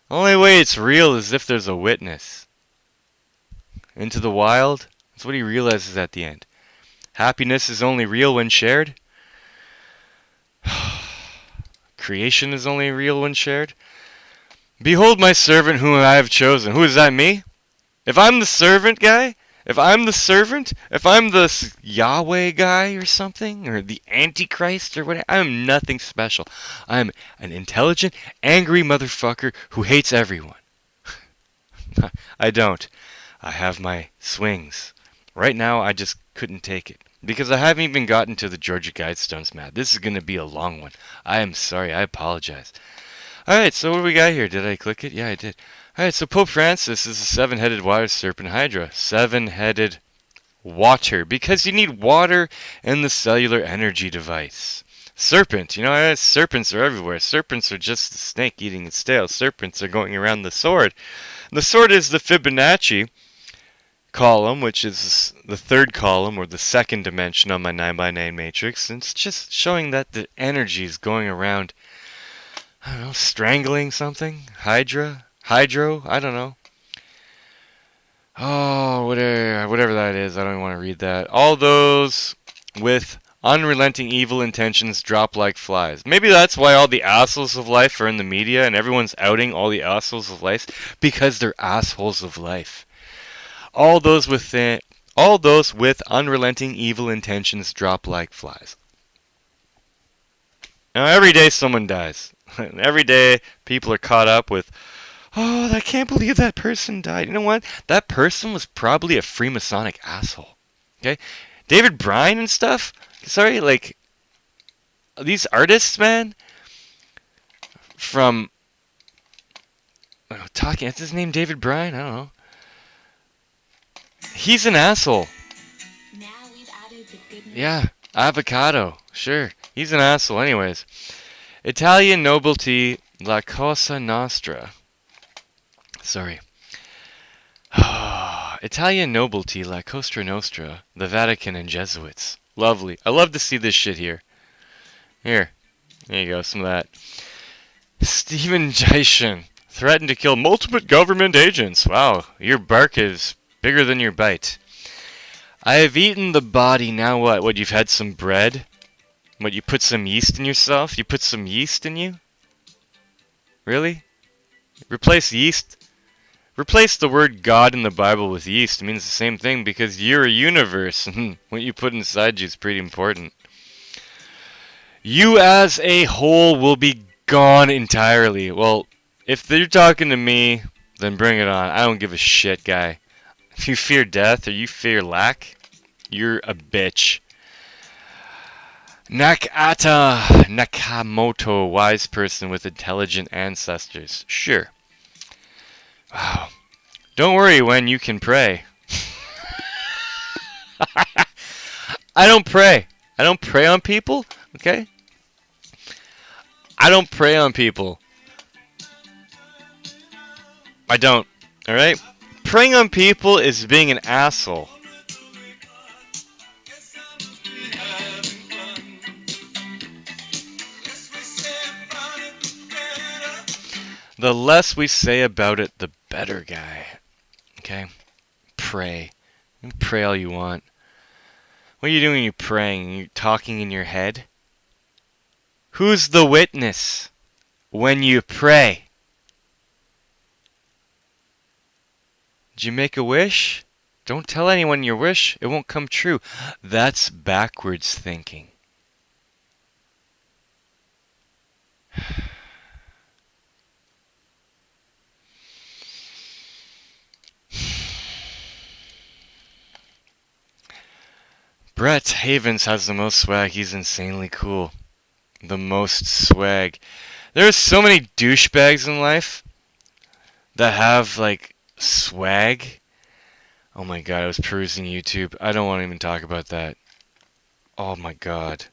Only way it's real is if there's a witness. Into the wild, that's what he realizes at the end. Happiness is only real when shared. Creation is only real when shared. Behold my servant whom I have chosen. Who is that, me? If I'm the servant guy, if I'm the Yahweh guy or something, or the Antichrist or whatever, I'm nothing special. I'm an intelligent, angry motherfucker who hates everyone. I don't. I have my swings. Right now, I just couldn't take it. Because I haven't even gotten to the Georgia Guidestones, Matt. This is going to be a long one. I am sorry. I apologize. Alright, so what do we got here? Did I click it? Yeah, I did. Alright, so Pope Francis is a seven-headed water serpent hydra. Seven-headed water. Because you need water in the cellular energy device. Serpent. You know, serpents are everywhere. Serpents are just the snake eating its tail. Serpents are going around the sword. The sword is the Fibonacci column, which is the third column or the second dimension on my 9x9 matrix. And it's just showing that the energy is going around, I don't know, strangling something? Hydro? I don't know. Oh, whatever that is. I don't even want to read that. All those with unrelenting evil intentions drop like flies. Maybe that's why all the assholes of life are in the media and everyone's outing all the assholes of life because they're assholes of life. All those with unrelenting evil intentions drop like flies. Now every day someone dies. Every day people are caught up with, oh, I can't believe that person died. You know what? That person was probably a Freemasonic asshole. Okay? David Bryan and stuff. Sorry, like these artists, man, from talking. Is his name David Bryan? I don't know. He's an asshole. Now we've added the goodness. Yeah, avocado. Sure, he's an asshole. Anyways, Italian nobility, La Cosa Nostra. Sorry. Italian nobility, La Cosa Nostra, the Vatican and Jesuits. Lovely. I love to see this shit here. Here. There you go, some of that. Stephen Jason threatened to kill multiple government agents. Wow, your bark is bigger than your bite. I have eaten the body, now what? What, you've had some bread? What, you put some yeast in yourself? You put some yeast in you? Really? Replace yeast? Replace the word God in the Bible with yeast. It means the same thing because you're a universe. And what you put inside you is pretty important. You as a whole will be gone entirely. Well, if they're talking to me, then bring it on. I don't give a shit, guy. If you fear death or you fear lack, you're a bitch. Nakata Nakamoto, wise person with intelligent ancestors. Sure. Wow. Don't worry when you can pray. I don't pray. I don't prey on people, okay? I don't prey on people. I don't, alright? Preying on people is being an asshole. The less we say about it, the better, guy. Okay? Pray. You can pray all you want. What are you doing when you're praying? You're talking in your head? Who's the witness when you pray? Did you make a wish? Don't tell anyone your wish. It won't come true. That's backwards thinking. Brett Havens has the most swag. He's insanely cool. The most swag. There's so many douchebags in life that have like swag. Oh my god, I was perusing YouTube. I don't want to even talk about that. Oh my god.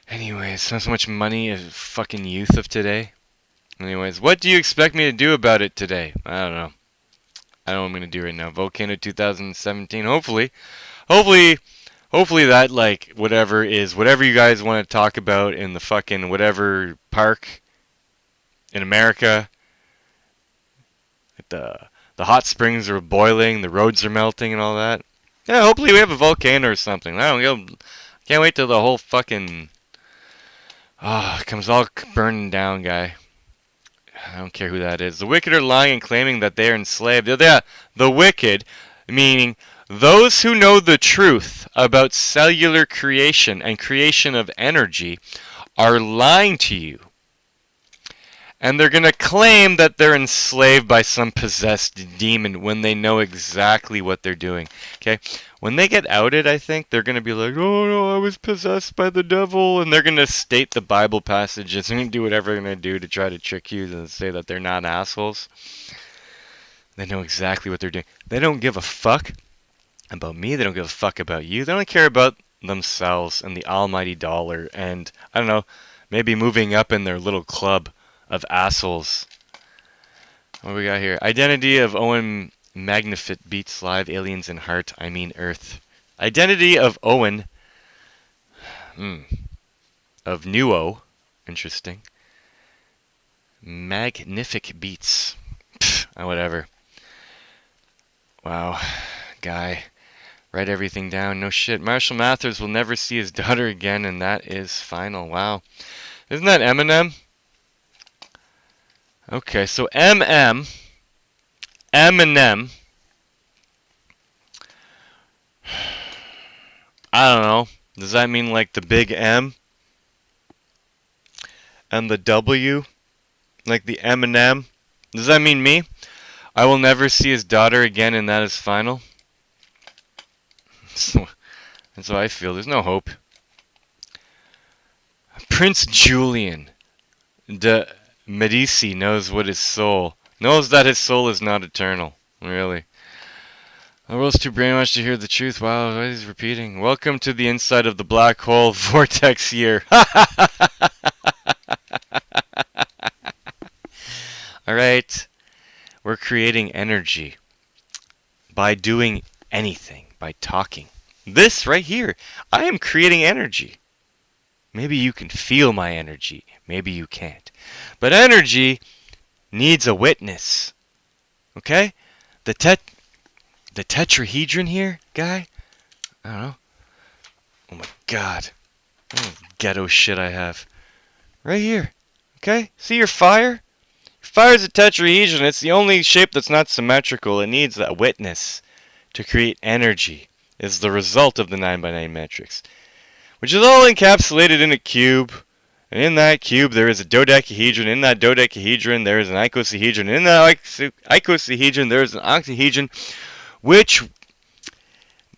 Anyways, not so much money as fucking youth of today. Anyways, what do you expect me to do about it today? I don't know. I don't know what I'm gonna do right now. Volcano 2017. Hopefully, hopefully that like whatever you guys want to talk about in the fucking whatever park in America. The hot springs are boiling, the roads are melting, and all that. Yeah, hopefully we have a volcano or something. I don't know. Can't wait till the whole fucking comes all burning down, guy. I don't care who that is. The wicked are lying and claiming that they are enslaved. Yeah, the wicked, meaning those who know the truth about cellular creation and creation of energy, are lying to you. And they're going to claim that they're enslaved by some possessed demon when they know exactly what they're doing. Okay? When they get outed, I think, they're going to be like, oh no, I was possessed by the devil. And they're going to state the Bible passages and do whatever they're going to do to try to trick you and say that they're not assholes. They know exactly what they're doing. They don't give a fuck about me. They don't give a fuck about you. They only care about themselves and the almighty dollar. And, I don't know, maybe moving up in their little club of assholes. What do we got here? Identity of Owen Magnifit beats live aliens in heart. I mean Earth. Identity of Owen. Of Nuo. Interesting. Magnific beats. Whatever. Wow. Guy. Write everything down. No shit. Marshall Mathers will never see his daughter again, and that is final. Wow. Isn't that Eminem? Okay, so Eminem, I don't know. Does that mean like the big M and the W? Like the Eminem? Does that mean me? I will never see his daughter again and that is final? That's how I feel. There's no hope. Prince Julian de Medici knows what his soul knows that his soul is not eternal. Really. The world's too brainwashed to hear the truth. Wow, what is repeating? Welcome to the inside of the black hole vortex year. Alright. We're creating energy by doing anything, by talking. This right here, I am creating energy. Maybe you can feel my energy. Maybe you can't. But energy needs a witness. Okay? The tetrahedron here, guy? I don't know. Oh my god. Oh, ghetto shit I have. Right here. Okay? See your fire? Fire is a tetrahedron. It's the only shape that's not symmetrical. It needs that witness to create energy. It's the result of the 9x9 matrix, which is all encapsulated in a cube. And in that cube, there is a dodecahedron. In that dodecahedron, there is an icosahedron. In that icosahedron, there is an octahedron, which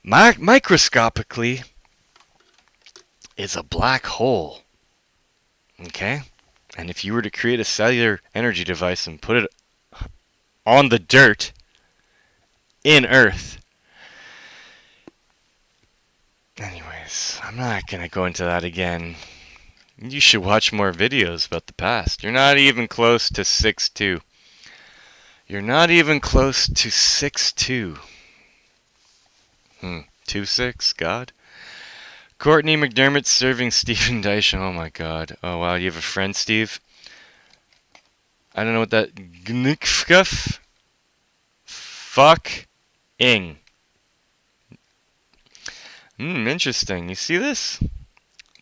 microscopically is a black hole. Okay? And if you were to create a cellular energy device and put it on the dirt in Earth. Anyways, I'm not going to go into that again. You should watch more videos about the past. You're not even close to 6'2". You're not even close to 6'2". 2'6", God. Courtney McDermott serving Stephen Dyson. Oh my god. Oh wow, you have a friend, Steve? I don't know what that... Gnikfkuff? Fuck-ing. Interesting. You see this?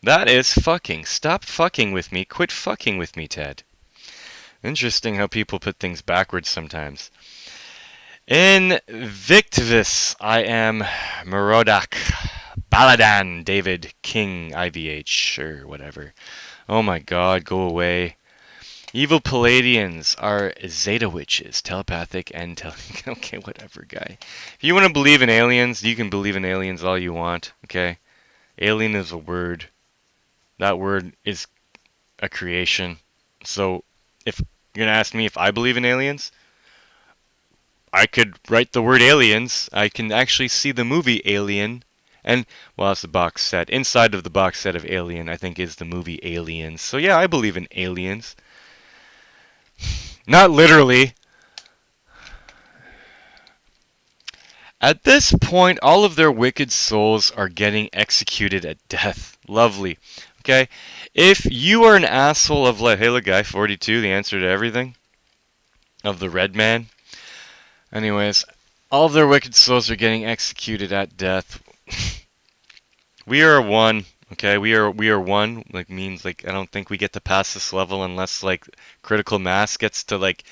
That is fucking. Stop fucking with me. Quit fucking with me, Ted. Interesting how people put things backwards sometimes. Invictus, I am Merodak. Baladan, David, King, IVH, or whatever. Oh my god, go away. Evil Palladians are Zeta witches, telepathic and okay, whatever, guy. If you want to believe in aliens, you can believe in aliens all you want, okay? Alien is a word. That word is a creation. So if you're gonna ask me if I believe in aliens, I could write the word aliens. I can actually see the movie Alien. And, well, it's the box set. Inside of the box set of Alien, I think, is the movie Aliens. So, yeah, I believe in aliens. Not literally. At this point, all of their wicked souls are getting executed at death. Lovely. Okay? If you are an asshole of, like, hey, look, guy 42, the answer to everything, of the red man. Anyways, all of their wicked souls are getting executed at death. We are one. Okay, we are one. Like means like I don't think we get to pass this level unless like critical mass gets to like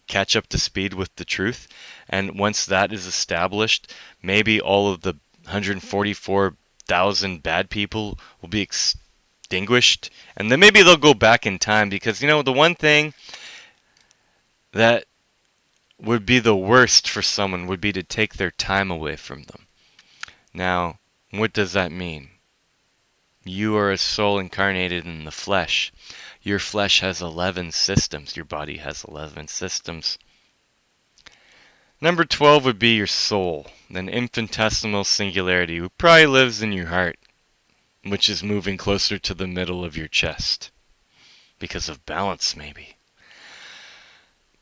catch up to speed with the truth. And once that is established, maybe all of the 144,000 bad people will be extinguished, and then maybe they'll go back in time because the one thing that would be the worst for someone would be to take their time away from them. Now, what does that mean? You are a soul incarnated in the flesh. Your flesh has 11 systems. Your body has 11 systems. Number 12 would be your soul, an infinitesimal singularity who probably lives in your heart, which is moving closer to the middle of your chest. Because of balance, maybe.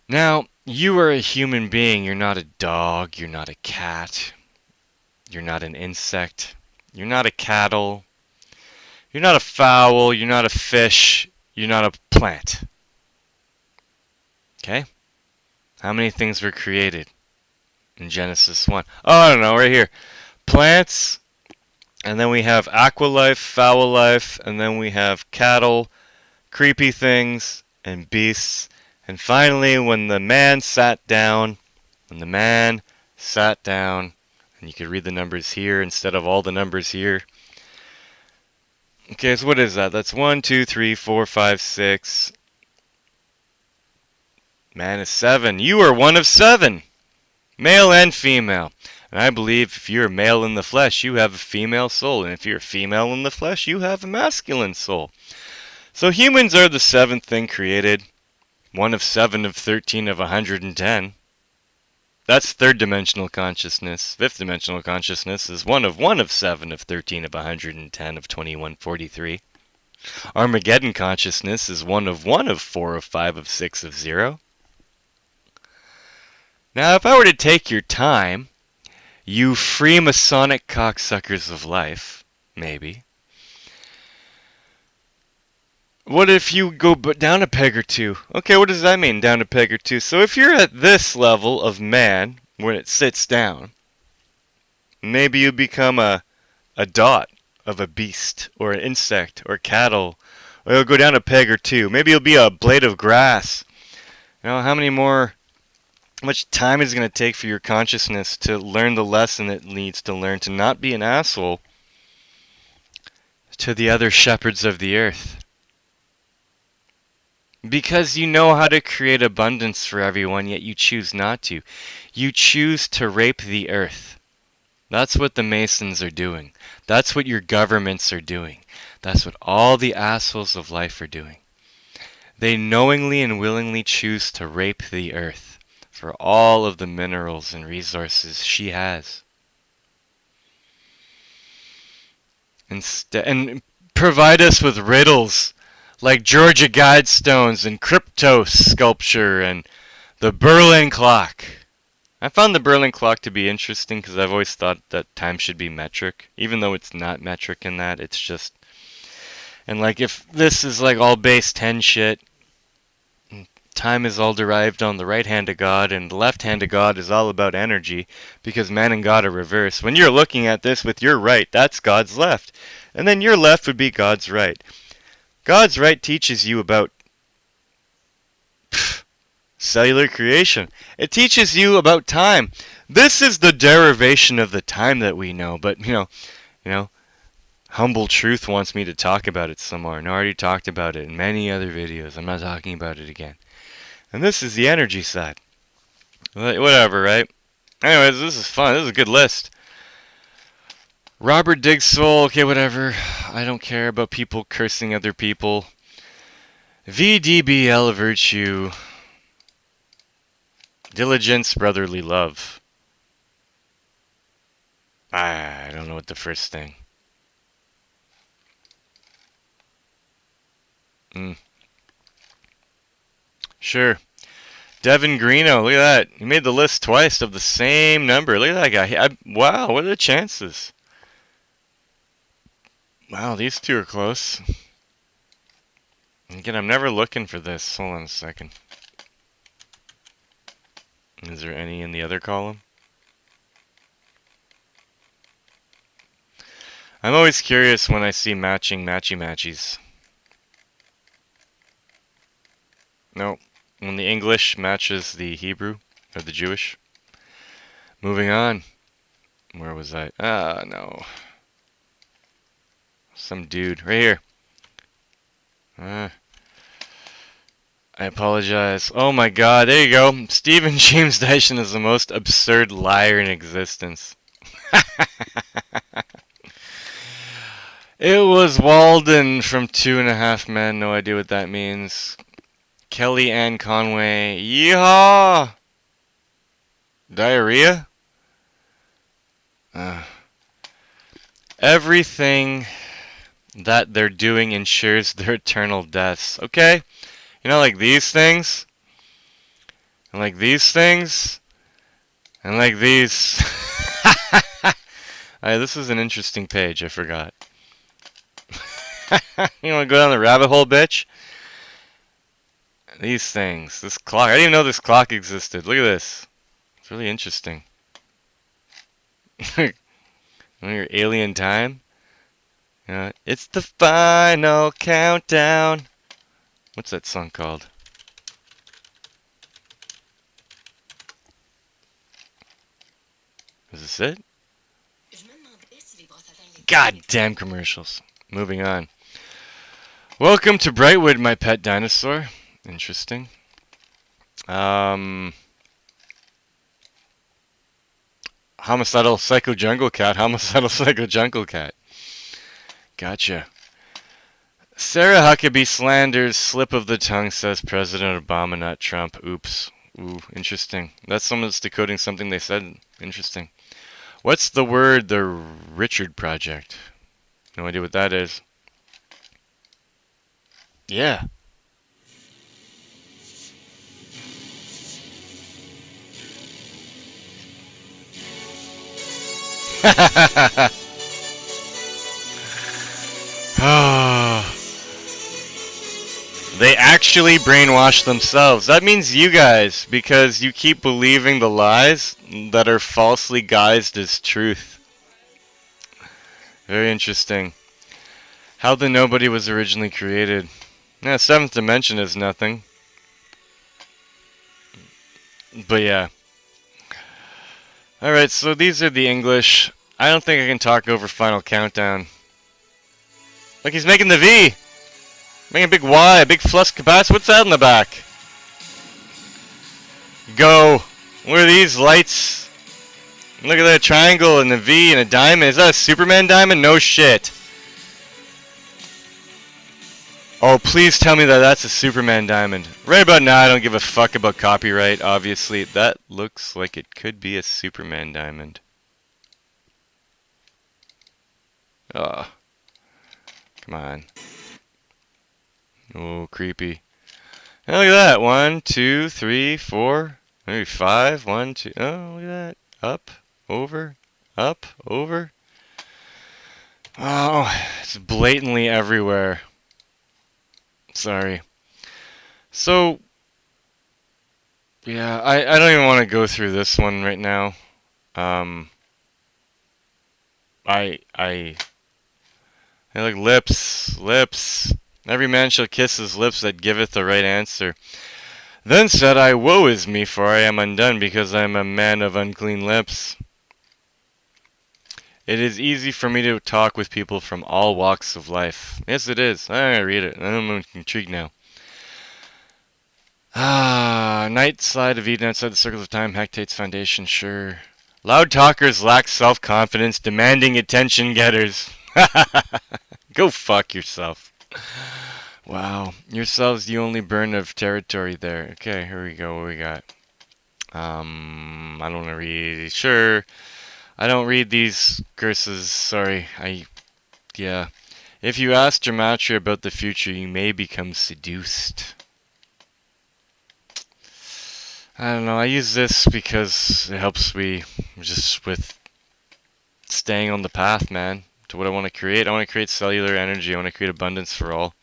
Now, you are a human being. You're not a dog. You're not a cat. You're not an insect. You're not a cattle. You're not a fowl. You're not a fish. You're not a plant. Okay? How many things were created in Genesis 1? Oh, I don't know, right here. Plants, and then we have aqua life, foul life, and then we have cattle, creepy things, and beasts. And finally, when the man sat down, and you could read the numbers here instead of all the numbers here. Okay, so what is that? That's 1, 2, 3, 4, 5, 6. Man is 7. You are one of 7. Male and female. And I believe if you're male in the flesh, you have a female soul. And if you're female in the flesh, you have a masculine soul. So humans are the 7th thing created. 1 of 7 of 13 of 110. That's 3rd dimensional consciousness. 5th dimensional consciousness is 1 of 7 of 13 of 110 of 2143. Armageddon consciousness is 1 of 4 of 5 of 6 of 0. Now, if I were to take your time, you Freemasonic cocksuckers of life, maybe. What if you go down a peg or two? Okay, what does that mean, down a peg or two? So if you're at this level of man, when it sits down, maybe you become a dot of a beast, or an insect, or cattle, or you'll go down a peg or two. Maybe you'll be a blade of grass. How much time is it going to take for your consciousness to learn the lesson it needs to learn, to not be an asshole to the other shepherds of the earth? Because you know how to create abundance for everyone, yet you choose not to. You choose to rape the earth. That's what the Masons are doing. That's what your governments are doing. That's what all the assholes of life are doing. They knowingly and willingly choose to rape the earth for all of the minerals and resources she has. And provide us with riddles like Georgia Guidestones and kryptos sculpture and the Berlin clock. I found the Berlin clock to be interesting because I've always thought that time should be metric, even though it's not metric in that. It's just, and like if this is like all base 10 shit, time is all derived on the right hand of God, and the left hand of God is all about energy, because man and God are reversed. When you're looking at this with your right, that's God's left, and then your left would be God's right. God's right teaches you about cellular creation. It teaches you about time. This is the derivation of the time that we know, but Humble Truth wants me to talk about it some more, and I already talked about it in many other videos. I'm not talking about it again. And this is the energy side. Whatever, right? Anyways, this is fun. This is a good list. Robert Diggs Soul, okay, whatever. I don't care about people cursing other people. VDBL virtue. Diligence, brotherly love. I don't know what the first thing. Sure. Devin Greeno, look at that. He made the list twice of the same number. Look at that guy. Wow, what are the chances? Wow, these two are close. Again, I'm never looking for this. Hold on a second. Is there any in the other column? I'm always curious when I see matching matchy-matchies. No, when the English matches the Hebrew, or the Jewish. Moving on. Where was I? Ah, no. Some dude. Right here. I apologize. Oh my god, there you go. Stephen James Dyson is the most absurd liar in existence. It was Walden from Two and a Half Men. No idea what that means. Kelly Ann Conway. Yeehaw! Diarrhea? Uh, everything that they're doing ensures their eternal deaths. Okay? You know, like these things? And like these things? And like these. Alright, this is an interesting page. I forgot. You want to go down the rabbit hole, bitch? These things. This clock. I didn't even know this clock existed. Look at this. It's really interesting. Your alien time. It's the final countdown. What's that song called? Is this it? Goddamn commercials. Moving on. Welcome to Brightwood, my pet dinosaur. Interesting. Homicidal Psycho Jungle Cat. Homicidal Psycho Jungle Cat. Gotcha. Sarah Huckabee slanders slip of the tongue, says President Obama, not Trump. Oops. Ooh, interesting. That's someone that's decoding something they said. Interesting. What's the word, the Richard Project? No idea what that is. Yeah. They actually brainwash themselves. That means you guys, because you keep believing the lies that are falsely guised as truth. Very interesting. How the nobody was originally created. Yeah, seventh dimension is nothing. But yeah. Alright, so these are the English. I don't think I can talk over Final Countdown. Look, he's making the V! Making a big Y, a big flux capacitor. What's that in the back? Go! What are these lights? Look at that triangle and the V and a diamond. Is that a Superman diamond? No shit. Oh, please tell me that that's a Superman diamond. Right about now, I don't give a fuck about copyright, obviously. That looks like it could be a Superman diamond. Oh. Come on. Oh, creepy. Oh, look at that. 1, 2, 3, 4, maybe 5. 1, 2. Oh, look at that. Up, over, up, over. Oh, it's blatantly everywhere. Sorry. So, yeah, I don't even want to go through this one right now. I like lips. Every man shall kiss his lips that giveth the right answer. Then said I, woe is me, for I am undone, because I am a man of unclean lips. It is easy for me to talk with people from all walks of life. Yes, it is. I'm gonna read it. I'm intrigued now. Night Slide of Eden outside the circles of time, Hectate's foundation, sure. Loud talkers lack self-confidence, demanding attention getters. Go fuck yourself. Wow. Yourselves the only burn of territory there. Okay, here we go. What we got? I don't want to read. Sure. I don't read these curses. Sorry. Yeah. If you ask Gematria about the future, you may become seduced. I don't know. I use this because it helps me just with staying on the path, man, to what I want to create. I want to create cellular energy. I want to create abundance for all.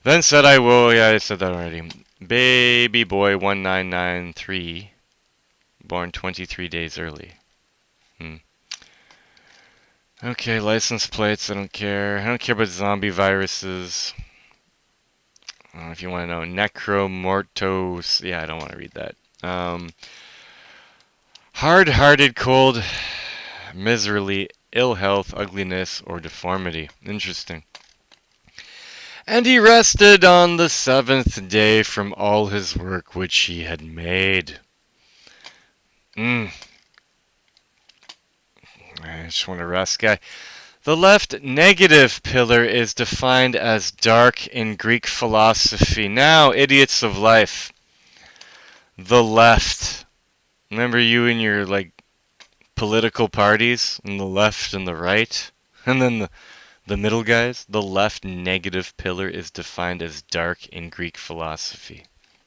Then said I will. Yeah, I said that already. Baby boy 1993, born 23 days early. Hmm. Okay, license plates. I don't care. I don't care about zombie viruses. If you want to know, necromortos. Yeah, I don't want to read that. Hard-hearted, cold, miserly, ill health, ugliness, or deformity. Interesting. And he rested on the seventh day from all his work which he had made. I just want to rest, guy. The left negative pillar is defined as dark in Greek philosophy. Now, idiots of life, the left. Remember you and your political parties, and the left and the right, and then the middle guys. The left negative pillar is defined as dark in Greek philosophy.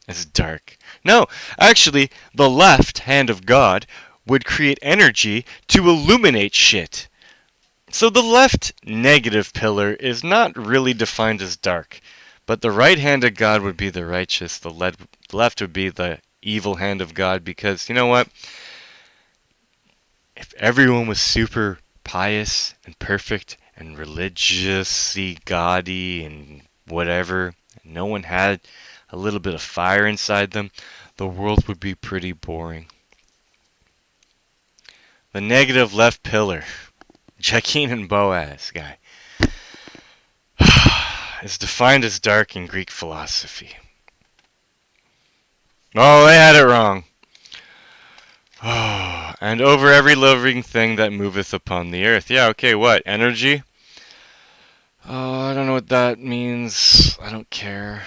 As dark. No, actually, the left hand of God would create energy to illuminate shit. So the left negative pillar is not really defined as dark, but the right hand of God would be the righteous, left would be the evil hand of God, because you know what? If everyone was super pious and perfect and religiously gaudy and whatever, and no one had a little bit of fire inside them, the world would be pretty boring. The negative left pillar, Jachin and Boaz guy, is defined as dark in Greek philosophy. Oh, they had it wrong. Oh, and over every living thing that moveth upon the earth. Yeah, okay, what? Energy? Oh, I don't know what that means. I don't care.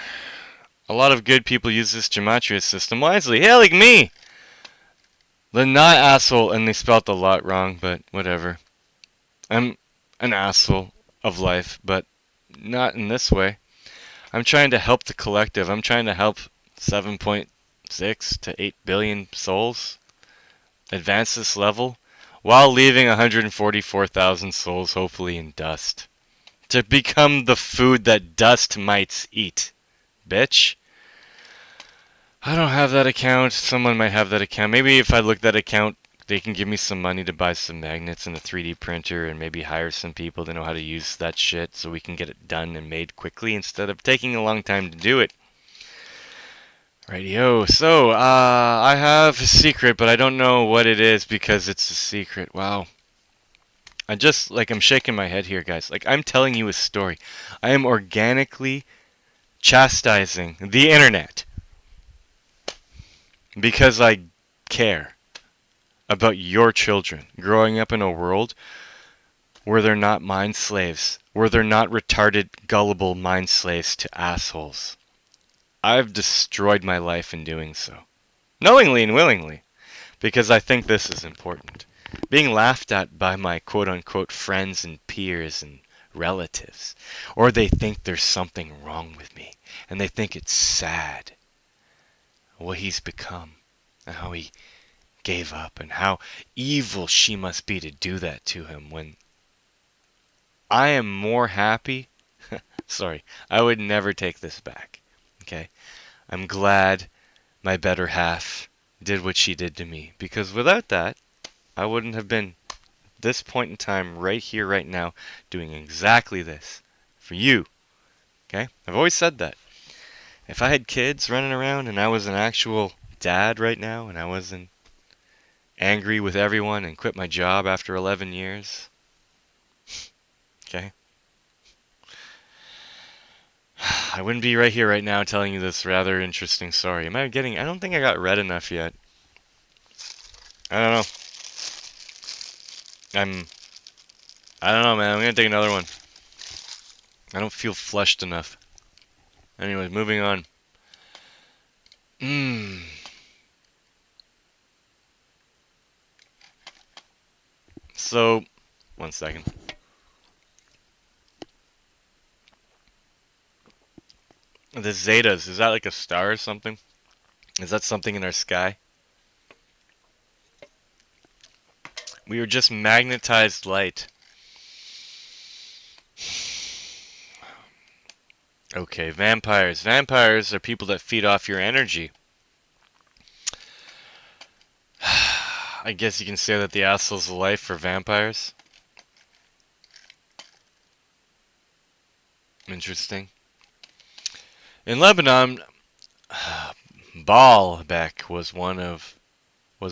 A lot of good people use this Gematria system wisely. Yeah, like me! The not asshole, and they spelt the lot wrong, but whatever. I'm an asshole of life, but not in this way. I'm trying to help the collective. I'm trying to help 7.6 to 8 billion souls advance this level while leaving 144,000 souls hopefully in dust. To become the food that dust mites eat. Bitch. I don't have that account. Someone might have that account. Maybe if I look that account, they can give me some money to buy some magnets and a 3D printer and maybe hire some people to know how to use that shit so we can get it done and made quickly instead of taking a long time to do it. Radio. So, I have a secret, but I don't know what it is because it's a secret. Wow. I'm shaking my head here, guys. Like, I'm telling you a story. I am organically chastising the internet because I care about your children growing up in a world where they're not mind slaves, where they're not retarded, gullible mind slaves to assholes. I've destroyed my life in doing so, knowingly and willingly, because I think this is important. Being laughed at by my quote unquote friends and peers and relatives, or they think there's something wrong with me, and they think it's sad what he's become, and how he gave up, and how evil she must be to do that to him when I am more happy. Sorry, I would never take this back. Okay? I'm glad my better half did what she did to me, because without that, I wouldn't have been this point in time right here, right now, doing exactly this for you. Okay? I've always said that. If I had kids running around and I was an actual dad right now and I wasn't angry with everyone and quit my job after 11 years, okay? I wouldn't be right here right now telling you this rather interesting story. I don't think I got read enough yet. I don't know. I'm I don't know, man. I'm gonna take another one. I don't feel flushed enough. Anyways, moving on. Mm. So, one second. The Zetas, is that like a star or something? Is that something in our sky? We were just magnetized light. Okay, vampires. Vampires are people that feed off your energy. I guess you can say that the asshole's of life for vampires. Interesting. In Lebanon, Baalbek was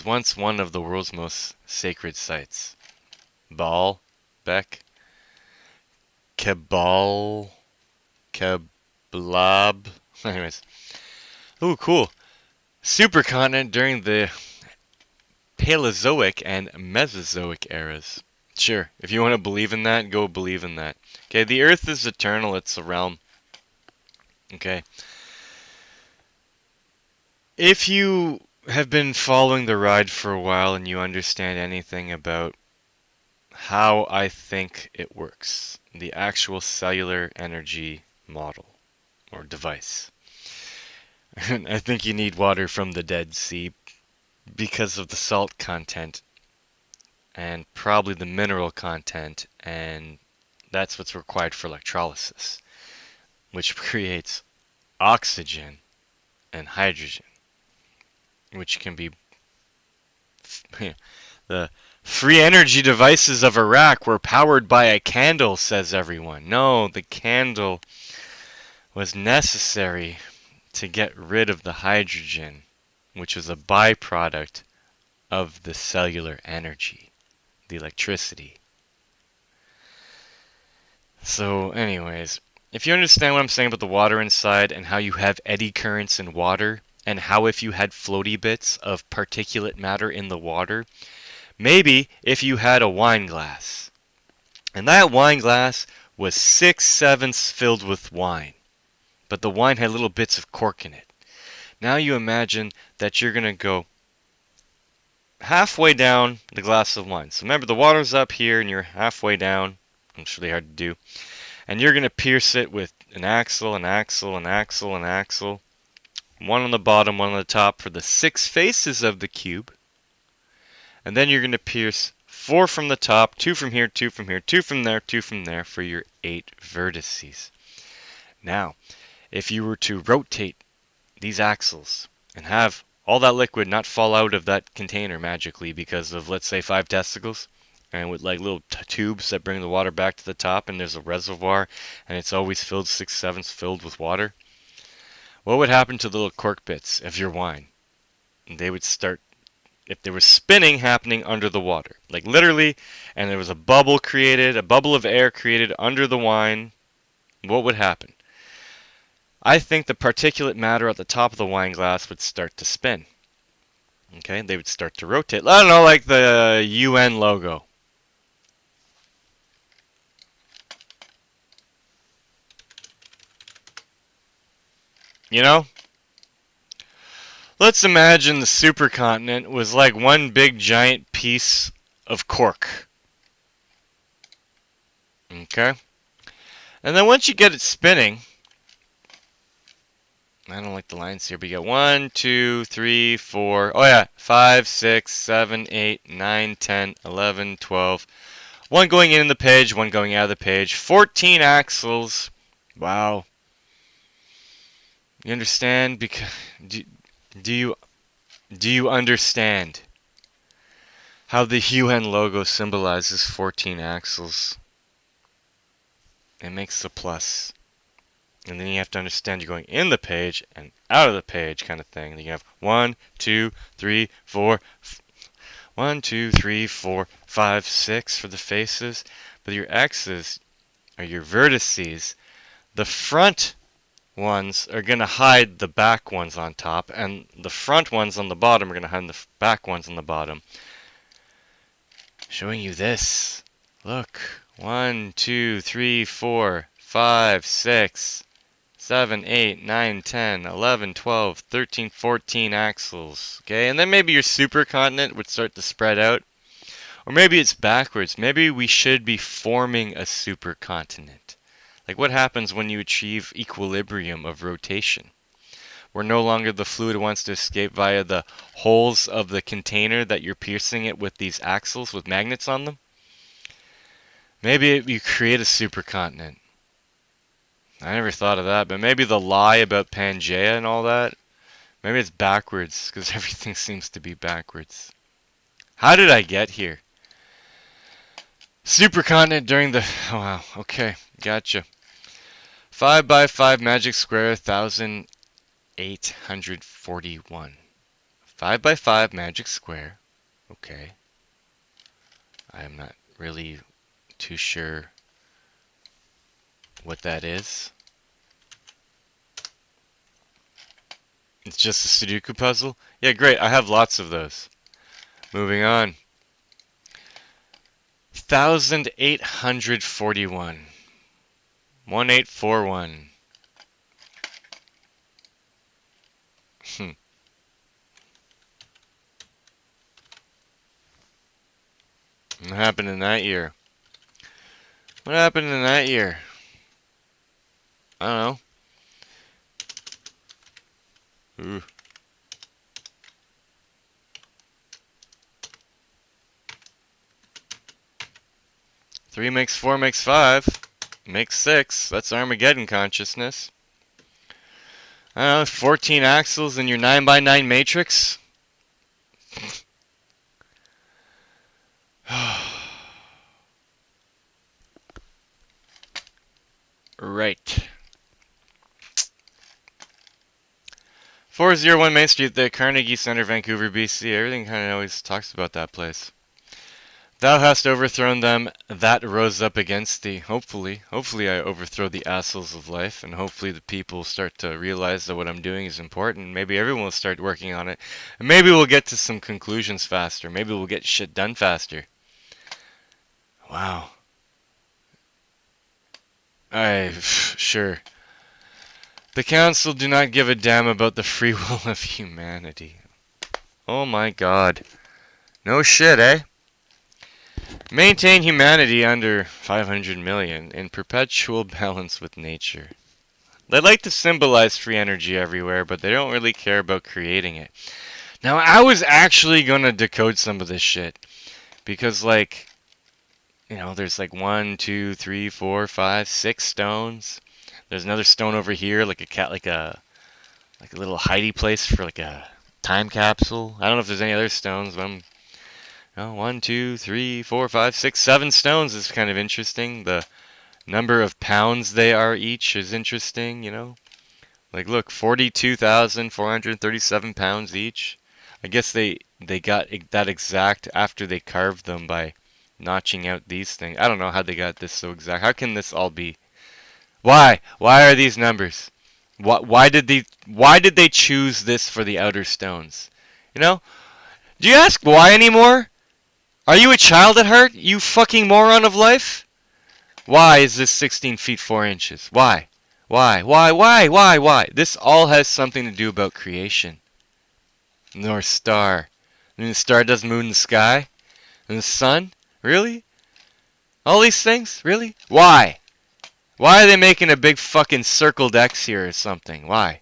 once one of the world's most sacred sites. Baalbek, Kebal, Keblab. Anyways, ooh, cool. Supercontinent during the Paleozoic and Mesozoic eras. Sure, if you want to believe in that, go believe in that. Okay, the Earth is eternal. It's a realm. Okay. If you have been following the ride for a while and you understand anything about how I think it works, the actual cellular energy model or device, I think you need water from the Dead Sea because of the salt content and probably the mineral content, and that's what's required for electrolysis, which creates oxygen and hydrogen, which can be the free energy devices of Iraq were powered by a candle, says everyone. No, the candle was necessary to get rid of the hydrogen, which was a byproduct of the cellular energy, the electricity. So, anyways, if you understand what I'm saying about the water inside and how you have eddy currents in water, and how if you had floaty bits of particulate matter in the water, maybe if you had a wine glass, and that wine glass was 6/7 filled with wine, but the wine had little bits of cork in it. Now you imagine that you're going to go halfway down the glass of wine. So remember, the water's up here and you're halfway down. It's really hard to do. And you're going to pierce it with an axle, an axle, an axle, an axle. One on the bottom, one on the top for the 6 faces of the cube. And then you're going to pierce 4 from the top, 2 from here, 2 from here, 2 from there, 2 from there for your 8 vertices. Now, if you were to rotate these axles and have all that liquid not fall out of that container magically because of, let's say, 5 testicles, and with like little tubes that bring the water back to the top, and there's a reservoir, and it's always filled 6/7 filled with water, what would happen to the little cork bits of your wine? They would start, if there was spinning happening under the water, like literally, and there was a bubble created, a bubble of air created under the wine, what would happen? I think the particulate matter at the top of the wine glass would start to spin. Okay, they would start to rotate. I don't know, like the UN logo. You know? Let's imagine the supercontinent was like one big giant piece of cork. Okay? And then once you get it spinning, I don't like the lines here, but you got 1, 2, 3, 4, oh yeah, 5, 6, 7, 8, 9, 10, 11, 12. One going in the page, one going out of the page. 14 axles. Wow. You understand? Because do you do you understand how the UN logo symbolizes 14 axles? It makes a plus. And then you have to understand you're going in the page and out of the page kind of thing. You have 1, 2, 3, 4, 1, 2, 3, 4, 5, 6 for the faces. But your X's are your vertices. The front ones are going to hide the back ones on top, and the front ones on the bottom are going to hide the back ones on the bottom. Showing you this. Look. 1, 2, 3, 4, 5, 6, 7, 8, 9, 10, 11, 12, 13, 14 axles. Okay, and then maybe your supercontinent would start to spread out. Or maybe it's backwards. Maybe we should be forming a supercontinent. Like what happens when you achieve equilibrium of rotation? Where no longer the fluid wants to escape via the holes of the container that you're piercing it with these axles with magnets on them? Maybe you create a supercontinent. I never thought of that, but maybe the lie about Pangea and all that, maybe it's backwards, because everything seems to be backwards. How did I get here? Supercontinent during the... Oh, wow, okay, gotcha. 5 by 5 magic square, 1841. 5 by 5 magic square. Okay. I'm not really too sure what that is. It's just a Sudoku puzzle? Yeah, great. I have lots of those. Moving on. 1841. 1841. What happened in that year? What happened in that year? I don't know. Ooh. 3 makes 4 makes 5. Makes 6. That's Armageddon consciousness. I don't know, 14 axles in your 9 by 9 matrix? Right. 401 Main Street, the Carnegie Center, Vancouver, BC. Everything kind of always talks about that place. Thou hast overthrown them that rose up against thee. Hopefully I overthrow the assholes of life, and hopefully the people start to realize that what I'm doing is important. Maybe everyone will start working on it, and maybe we'll get to some conclusions faster. Maybe we'll get shit done faster. Wow. Sure. The council do not give a damn about the free will of humanity. Oh my god. No shit, eh? Maintain humanity under 500 million in perpetual balance with nature. They like to symbolize free energy everywhere, but they don't really care about creating it. Now, I was actually gonna decode some of this shit because, like, there's like 1, 2, 3, 4, 5, 6 stones. There's another stone over here, like a cat, like a little hidey place for like a time capsule. I don't know if there's any other stones, but I'm 1, 2, 3, 4, 5, 6, 7 stones is kind of interesting. The number of pounds they are each is interesting. Like look, 42,437 pounds each. I guess they got that exact after they carved them by notching out these things. I don't know how they got this so exact. How can this all be? Why? Why are these numbers? Why did they choose this for the outer stones? Do you ask why anymore? Are you a child at heart, you fucking moron of life? Why is this 16 feet 4 inches? Why? Why? This all has something to do about creation. North Star. And the star doesn't move in the sky? And the sun? Really? All these things? Really? Why? Why are they making a big fucking circled X here or something? Why?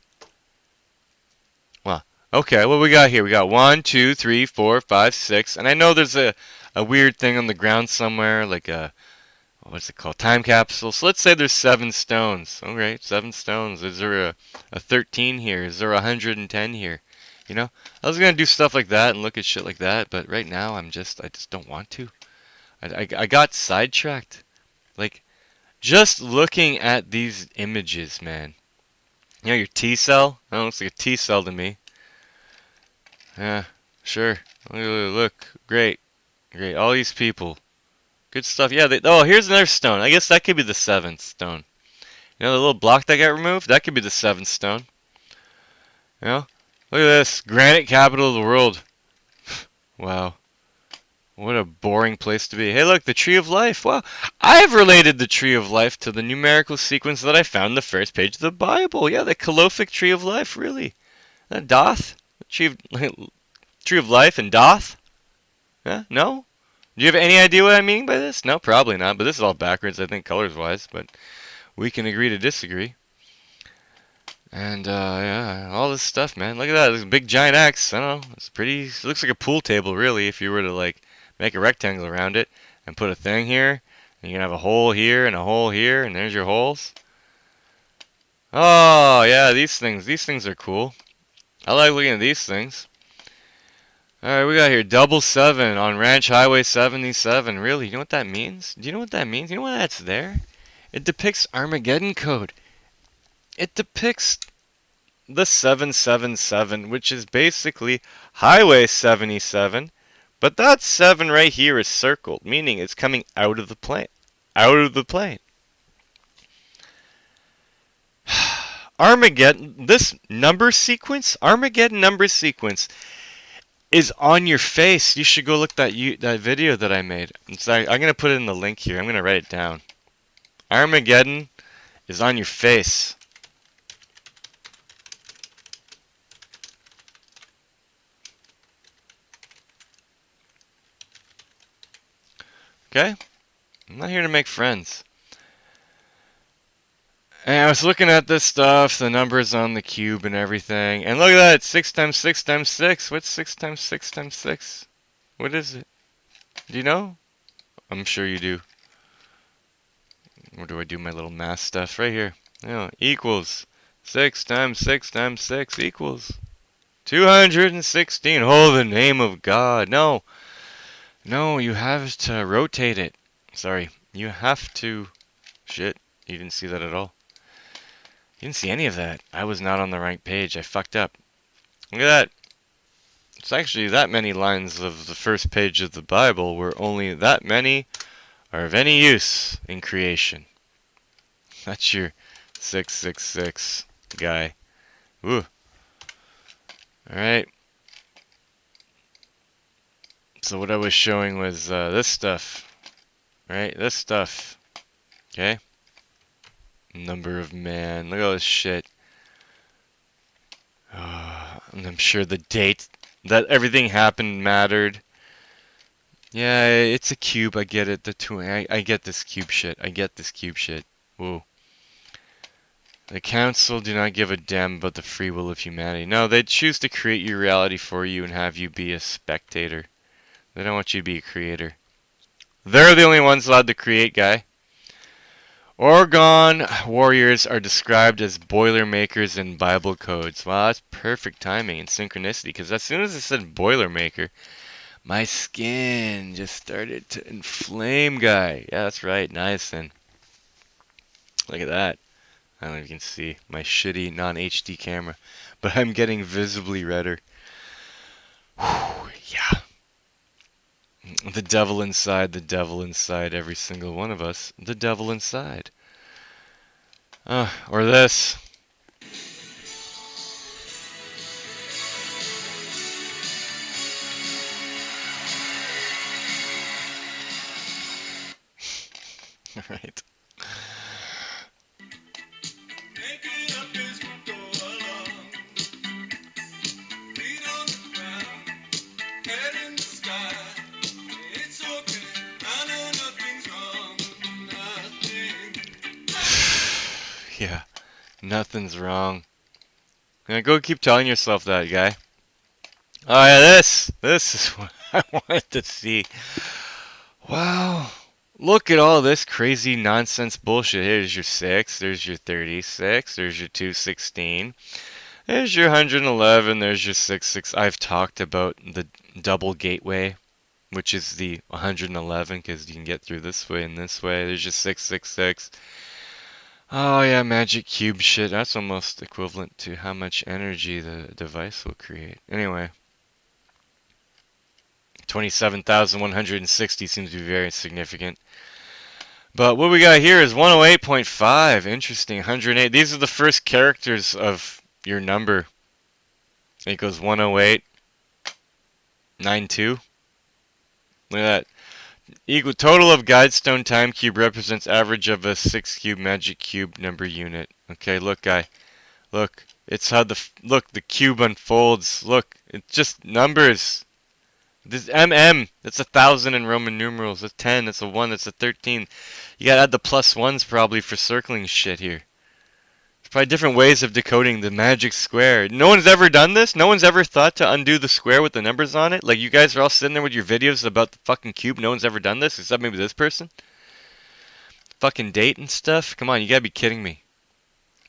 Well, okay, what we got here? We got 1, 2, 3, 4, 5, 6. And I know there's a weird thing on the ground somewhere, like a, what's it called? Time capsule. So let's say there's 7 stones. Alright, 7 stones. Is there a 13 here? Is there a 110 here? I was gonna do stuff like that and look at shit like that, but right now I just don't want to. I got sidetracked. Like, just looking at these images, man. Your T cell? That looks like a T cell to me. Yeah, sure. Look, great. All these people. Good stuff. Yeah, here's another stone. I guess that could be the 7th stone. The little block that got removed? That could be the 7th stone. Look at this. Granite capital of the world. Wow. What a boring place to be. Hey, look, the Tree of Life. Well, I've related the Tree of Life to the numerical sequence that I found in the first page of the Bible. Yeah, the Calophic Tree of Life, really. Doth? Tree of Life and Doth? Yeah, no? Do you have any idea what I mean by this? No, probably not, but this is all backwards, I think, colors-wise, but we can agree to disagree. And, yeah, all this stuff, man. Look at that, this big giant X. I don't know, it's pretty, it looks like a pool table, really, if you were to, like, make a rectangle around it and put a thing here, and you can have a hole here and a hole here, and there's your holes. Oh, yeah, these things are cool. I like looking at these things. Alright, we got here double seven on Ranch Highway 77. Really, you know what that means? Do you know what that means? You know why that's there? It depicts Armageddon code. It depicts the 777, which is basically Highway 77, but that 7 right here is circled, meaning it's coming out of the plane. Out of the plane. Armageddon, this number sequence, Armageddon number sequence, is on your face. You should go look that video that I made. I'm gonna put it in the link here. I'm gonna write it down. Armageddon is on your face. Okay? I'm not here to make friends. And I was looking at this stuff, the numbers on the cube and everything, and look at that, 6 times 6 times 6. What's 6 times 6 times 6? What is it? Do you know? I'm sure you do. Where do I do my little math stuff? Right here. Equals 6 times 6 times 6 equals 216. Oh, the name of God. No. No, you have to rotate it. Sorry. You have to. Shit. You didn't see that at all. You didn't see any of that. I was not on the right page. I fucked up. Look at that. It's actually that many lines of the first page of the Bible where only that many are of any use in creation. That's your 666 guy. Ooh. Alright. So what I was showing was this stuff. Right? This stuff. Okay? Number of man. Look at all this shit. And I'm sure the date that everything happened mattered. Yeah, it's a cube. I get it. I get this cube shit. I get this cube shit. Whoa. The council do not give a damn about the free will of humanity. No, they choose to create your reality for you and have you be a spectator. They don't want you to be a creator. They're the only ones allowed to create, guy. Oregon warriors are described as Boilermakers in Bible codes. Wow, that's perfect timing and synchronicity, because as soon as I said Boilermaker, my skin just started to inflame, guy. Yeah, that's right, niacin. Look at that. I don't know if you can see my shitty non-HD camera, but I'm getting visibly redder. Whew, yeah. The devil inside every single one of us. The devil inside. Or this. Right. Yeah, nothing's wrong. Yeah, go keep telling yourself that, guy. Oh yeah, this is what I wanted to see. Wow. Look at all this crazy nonsense bullshit. Here's your 6, there's your 36, there's your 216, there's your 111, there's your 66. I've talked about the double gateway, which is the 111 because you can get through this way and this way. There's your 666. Oh yeah, magic cube shit. That's almost equivalent to how much energy the device will create. Anyway, 27,160 seems to be very significant. But what we got here is 108.5. Interesting. 108. These are the first characters of your number. It goes 108, 92. Look at that. Equal total of Guidestone time cube represents average of a 6 cube magic cube number unit. Okay, look, guy. Look. It's how look, the cube unfolds. Look, it's just numbers. This MM, that's 1,000 in Roman numerals. That's 10, that's a 1, that's a 13. You gotta add the plus ones probably for circling shit here. There's probably different ways of decoding the magic square. No one's ever done this? No one's ever thought to undo the square with the numbers on it? Like, you guys are all sitting there with your videos about the fucking cube. No one's ever done this, except maybe this person? Fucking date and stuff? Come on, you gotta be kidding me.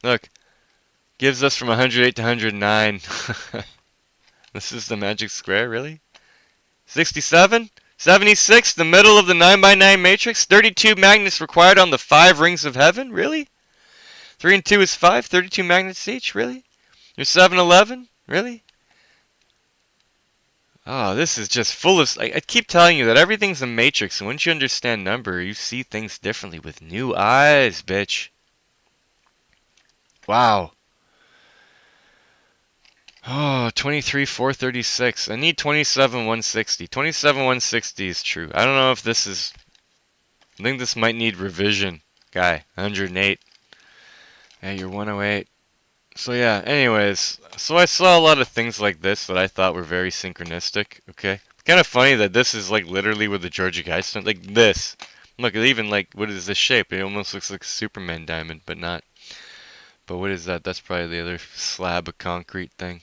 Look, gives us from 108 to 109. This is the magic square, really? 67? 76, the middle of the 9 by 9 matrix? 32 magnets required on the 5 rings of heaven? Really? 3 and 2 is 5? 32 magnets each? Really? You're 711? Really? Oh, this is just full of... I keep telling you that everything's a matrix, and once you understand number, you see things differently with new eyes, bitch. Wow. Oh, 23, 436. I need 27, 160. 27, 160 is true. I don't know if this is... I think this might need revision. Guy, 108. Yeah, you're 108. So yeah, anyways. So I saw a lot of things like this that I thought were very synchronistic, okay? Kind of funny that this is like literally with the Georgia Guidestones. Like this. Look, even like, what is this shape? It almost looks like a Superman diamond, but not. But what is that? That's probably the other slab of concrete thing.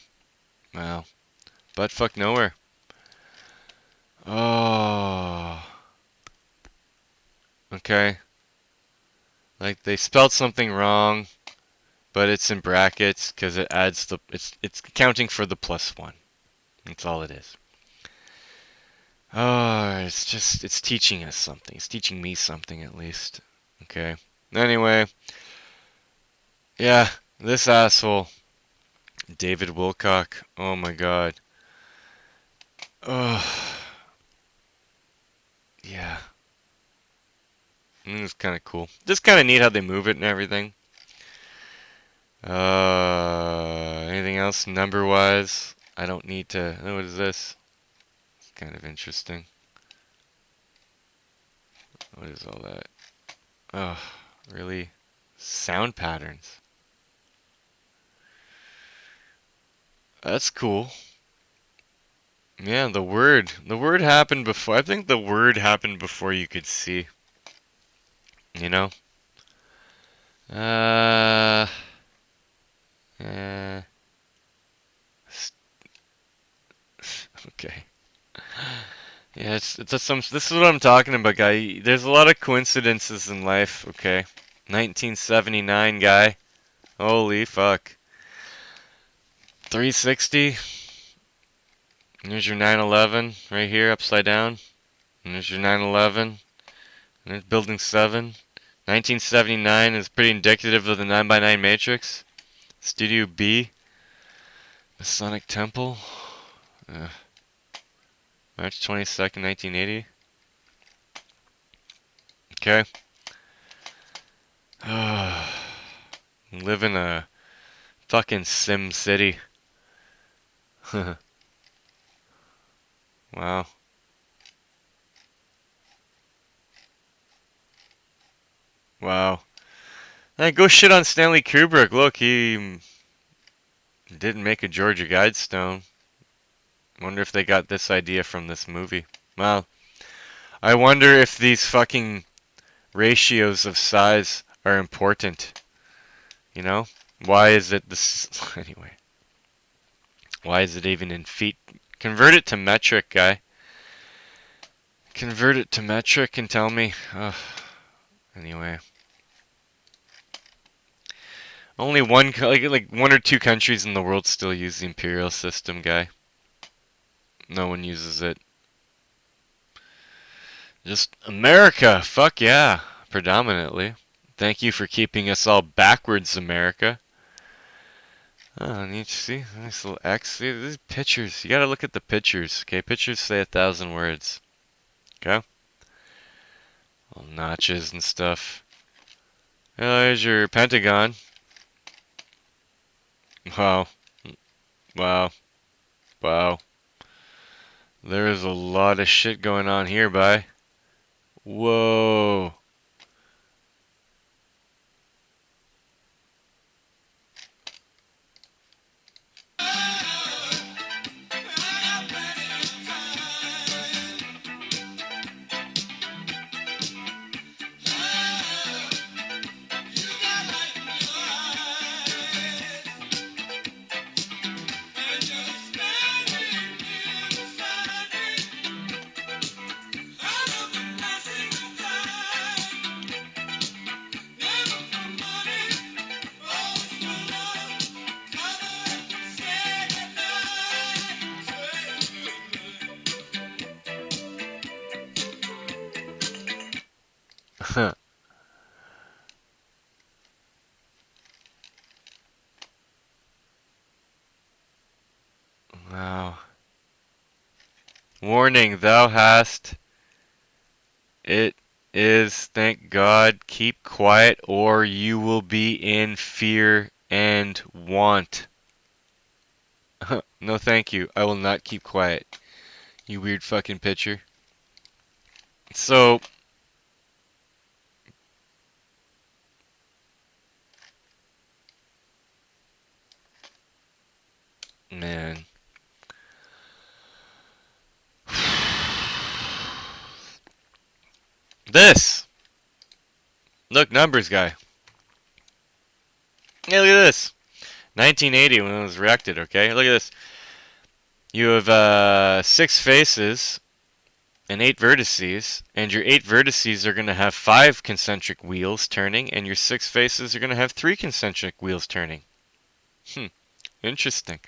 Wow. Butt fuck nowhere. Oh. Okay. Like they spelled something wrong, but it's in brackets because it adds the it's counting for the plus one. That's all it is. Oh, it's teaching us something. It's teaching me something at least. Okay. Anyway, yeah, this asshole, David Wilcock. Oh my God. Oh, yeah. It's kind of cool. Just kind of neat how they move it and everything. Anything else number-wise? I don't need to. Oh, what is this? It's kind of interesting. What is all that? Oh, really? Sound patterns. That's cool. Yeah, the word. The word happened before. I think the word happened before you could see. You know? Uh, eh, okay. Yeah, it's some. This is what I'm talking about, guy. There's a lot of coincidences in life. Okay, 1979, guy. Holy fuck. 360. There's your 911 right here, upside down. And there's your 911. And there's Building 7. 1979 is pretty indicative of the 9 by 9 matrix. Studio B. Masonic Temple. March 22nd, 1980. Okay. Live in a fucking Sim City. Wow. Wow. Hey, go shit on Stanley Kubrick. Look, he didn't make a Georgia Guidestone. Wonder if they got this idea from this movie. Well, I wonder if these fucking ratios of size are important. You know? Why is it this... Anyway. Why is it even in feet? Convert it to metric, guy. Convert it to metric and tell me. Ugh. Anyway. Only one, like one or two countries in the world still use the imperial system, guy. No one uses it. Just America, fuck yeah, predominantly. Thank you for keeping us all backwards, America. Oh, neat. See, nice little X. See, these pictures. You gotta look at the pictures. Okay, pictures say 1,000 words. Okay. Little notches and stuff. Oh, there's your Pentagon. Wow. Wow. Wow. There is a lot of shit going on here, bye. Whoa. Wow. Warning, thou hast. It is, thank God, keep quiet or you will be in fear and want. No, thank you. I will not keep quiet. You weird fucking pitcher. So, man. This! Look, numbers guy. Hey, look at this. 1980 when it was erected, okay? Look at this. You have 6 faces and 8 vertices, and your 8 vertices are going to have 5 concentric wheels turning, and your 6 faces are going to have 3 concentric wheels turning. Interesting.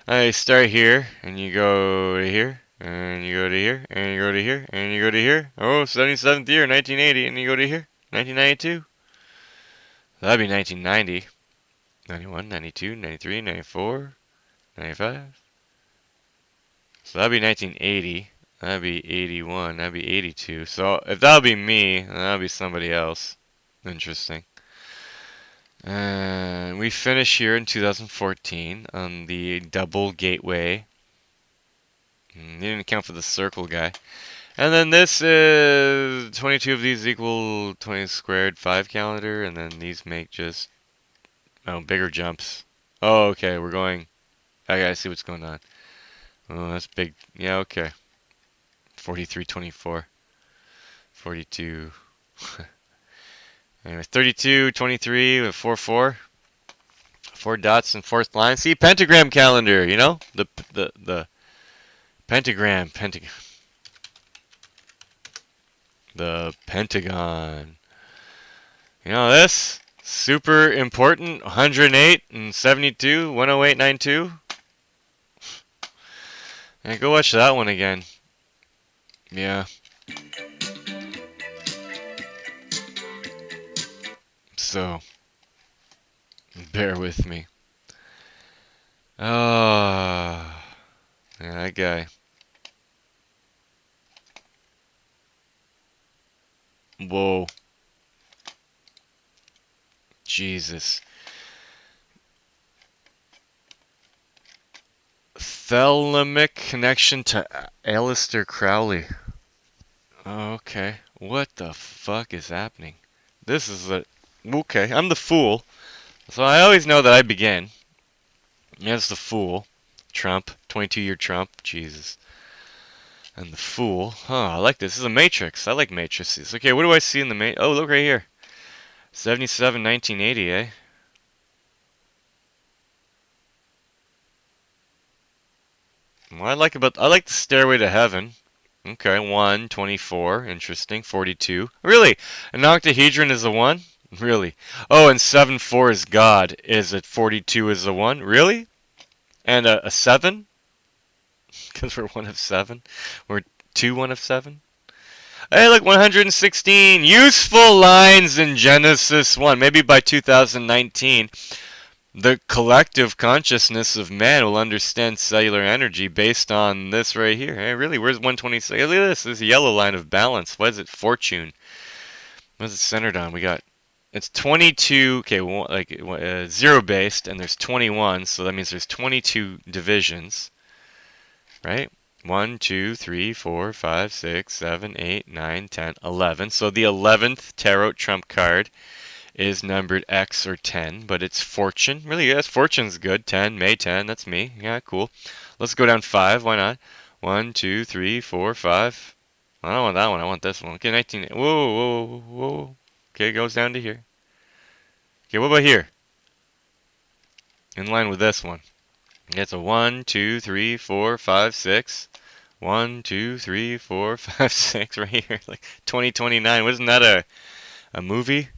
I start here, and you go to here, and you go to here, and you go to here, and you go to here. Oh, 77th year, 1980, and you go to here, 1992. That'd be 1990, 91, 92, 93, 94, 95. So that'd be 1980. That'd be 81. That'd be 82. So if that'll be me, then that'll be somebody else. Interesting. And we finish here in 2014 on the double gateway. You didn't account for the circle guy. And then this is 22 of these equal 20 squared 5 calendar, and then these make just bigger jumps. Oh, okay, we're going. I gotta see what's going on. Oh, that's big. Yeah, okay. 43, 24, 42. Anyway, 32, 23 with 4, 4. 4 dots and fourth line. See, pentagram calendar, you know? The pentagram, the pentagon. You know this? Super important. 108 and 72, 10892. And go watch that one again. Yeah. So, bear with me. Ah, yeah, that guy. Whoa. Jesus. Thalamic connection to Aleister Crowley. Okay. What the fuck is happening? This is a... Okay, I'm the fool. So I always know that I begin. As the fool. Trump. 22-year Trump. Jesus. And the fool. Huh, I like this. This is a matrix. I like matrices. Okay, what do I see in the matrix? Oh, look right here. 77, 1980, eh? What I like the Stairway to Heaven. Okay, 1, 24, interesting. 42. Really? An octahedron is a 1? Really? Oh, and 7, 4 is God. Is it 42 is a 1? Really? And a 7? Because we're 1 of 7? We're 2 1 of 7? Hey, look, 116 useful lines in Genesis 1. Maybe by 2019, the collective consciousness of man will understand cellular energy based on this right here. Hey, really, where's 126? Look at this. This yellow line of balance. What is it? Fortune. What is it centered on? We got, it's 22, okay, like 0 based, and there's 21, so that means there's 22 divisions, right? 1, 2, 3, 4, 5, 6, 7, 8, 9, 10, 11. So the 11th tarot trump card is numbered X or 10, but it's fortune. Really, yes, fortune's good. 10, May 10, that's me. Yeah, cool. Let's go down 5, why not? 1, 2, 3, 4, 5. I don't want that one, I want this one. Okay, 19. Whoa, whoa, whoa, whoa. Okay, it goes down to here. Okay, what about here? In line with this one. It's a 1, 2, 3, 4, 5, 6. 1, 2, 3, 4, 5, 6 right here. Like 2029. Wasn't that a movie?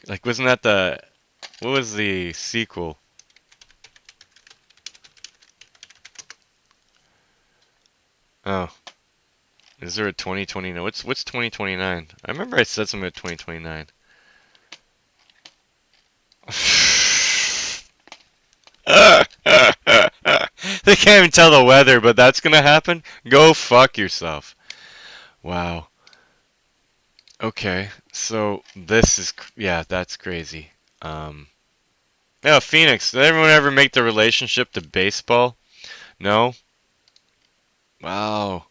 Like, wasn't that the. What was the sequel? Oh, is there a 2029? What's 2029? I remember I said something about 2029. They can't even tell the weather, but that's gonna happen? Go fuck yourself. Wow. Okay, so this is yeah, that's crazy. Um, yeah, Phoenix. Did everyone ever make the relationship to baseball? No. Wow.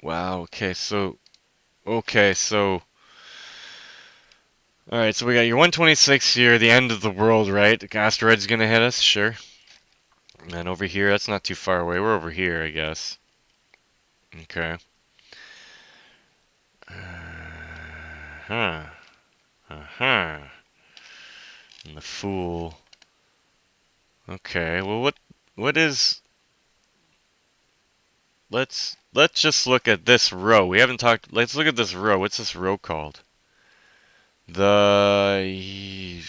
Wow. Okay, so all right, so we got your 126 here, the end of the world, right? The asteroid's gonna hit us, sure. And then over here, that's not too far away. We're over here, I guess. Okay. Huh. Uh-huh. And the fool. Okay. Well, what is let's just look at this row. We haven't talked. Let's look at this row. What's this row called? The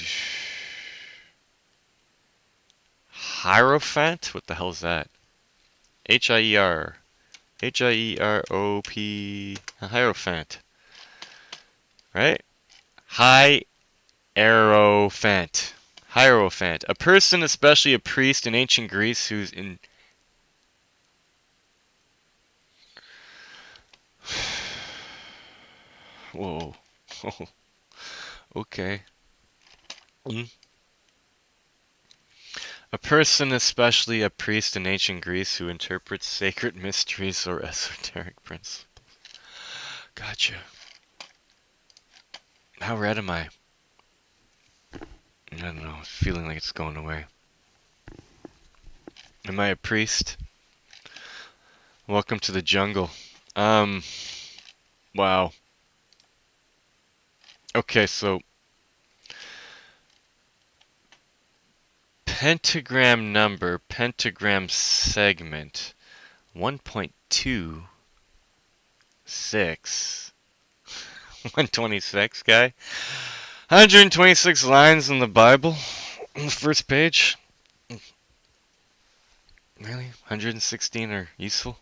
Hierophant? What the hell is that? H-I-E-R. Hierop. Hierophant. Right? Hierophant. Hierophant. A person, especially a priest in ancient Greece, who's in. Whoa. Okay. Mm. A person, especially a priest in ancient Greece, who interprets sacred mysteries or esoteric principles. Gotcha. How red am I? I don't know. Feeling like it's going away. Am I a priest? Welcome to the jungle. Um. Wow. Okay, so pentagram number, pentagram segment, 1.26. 126, guy. 126 lines in the Bible on the first page. Really? 116 are useful?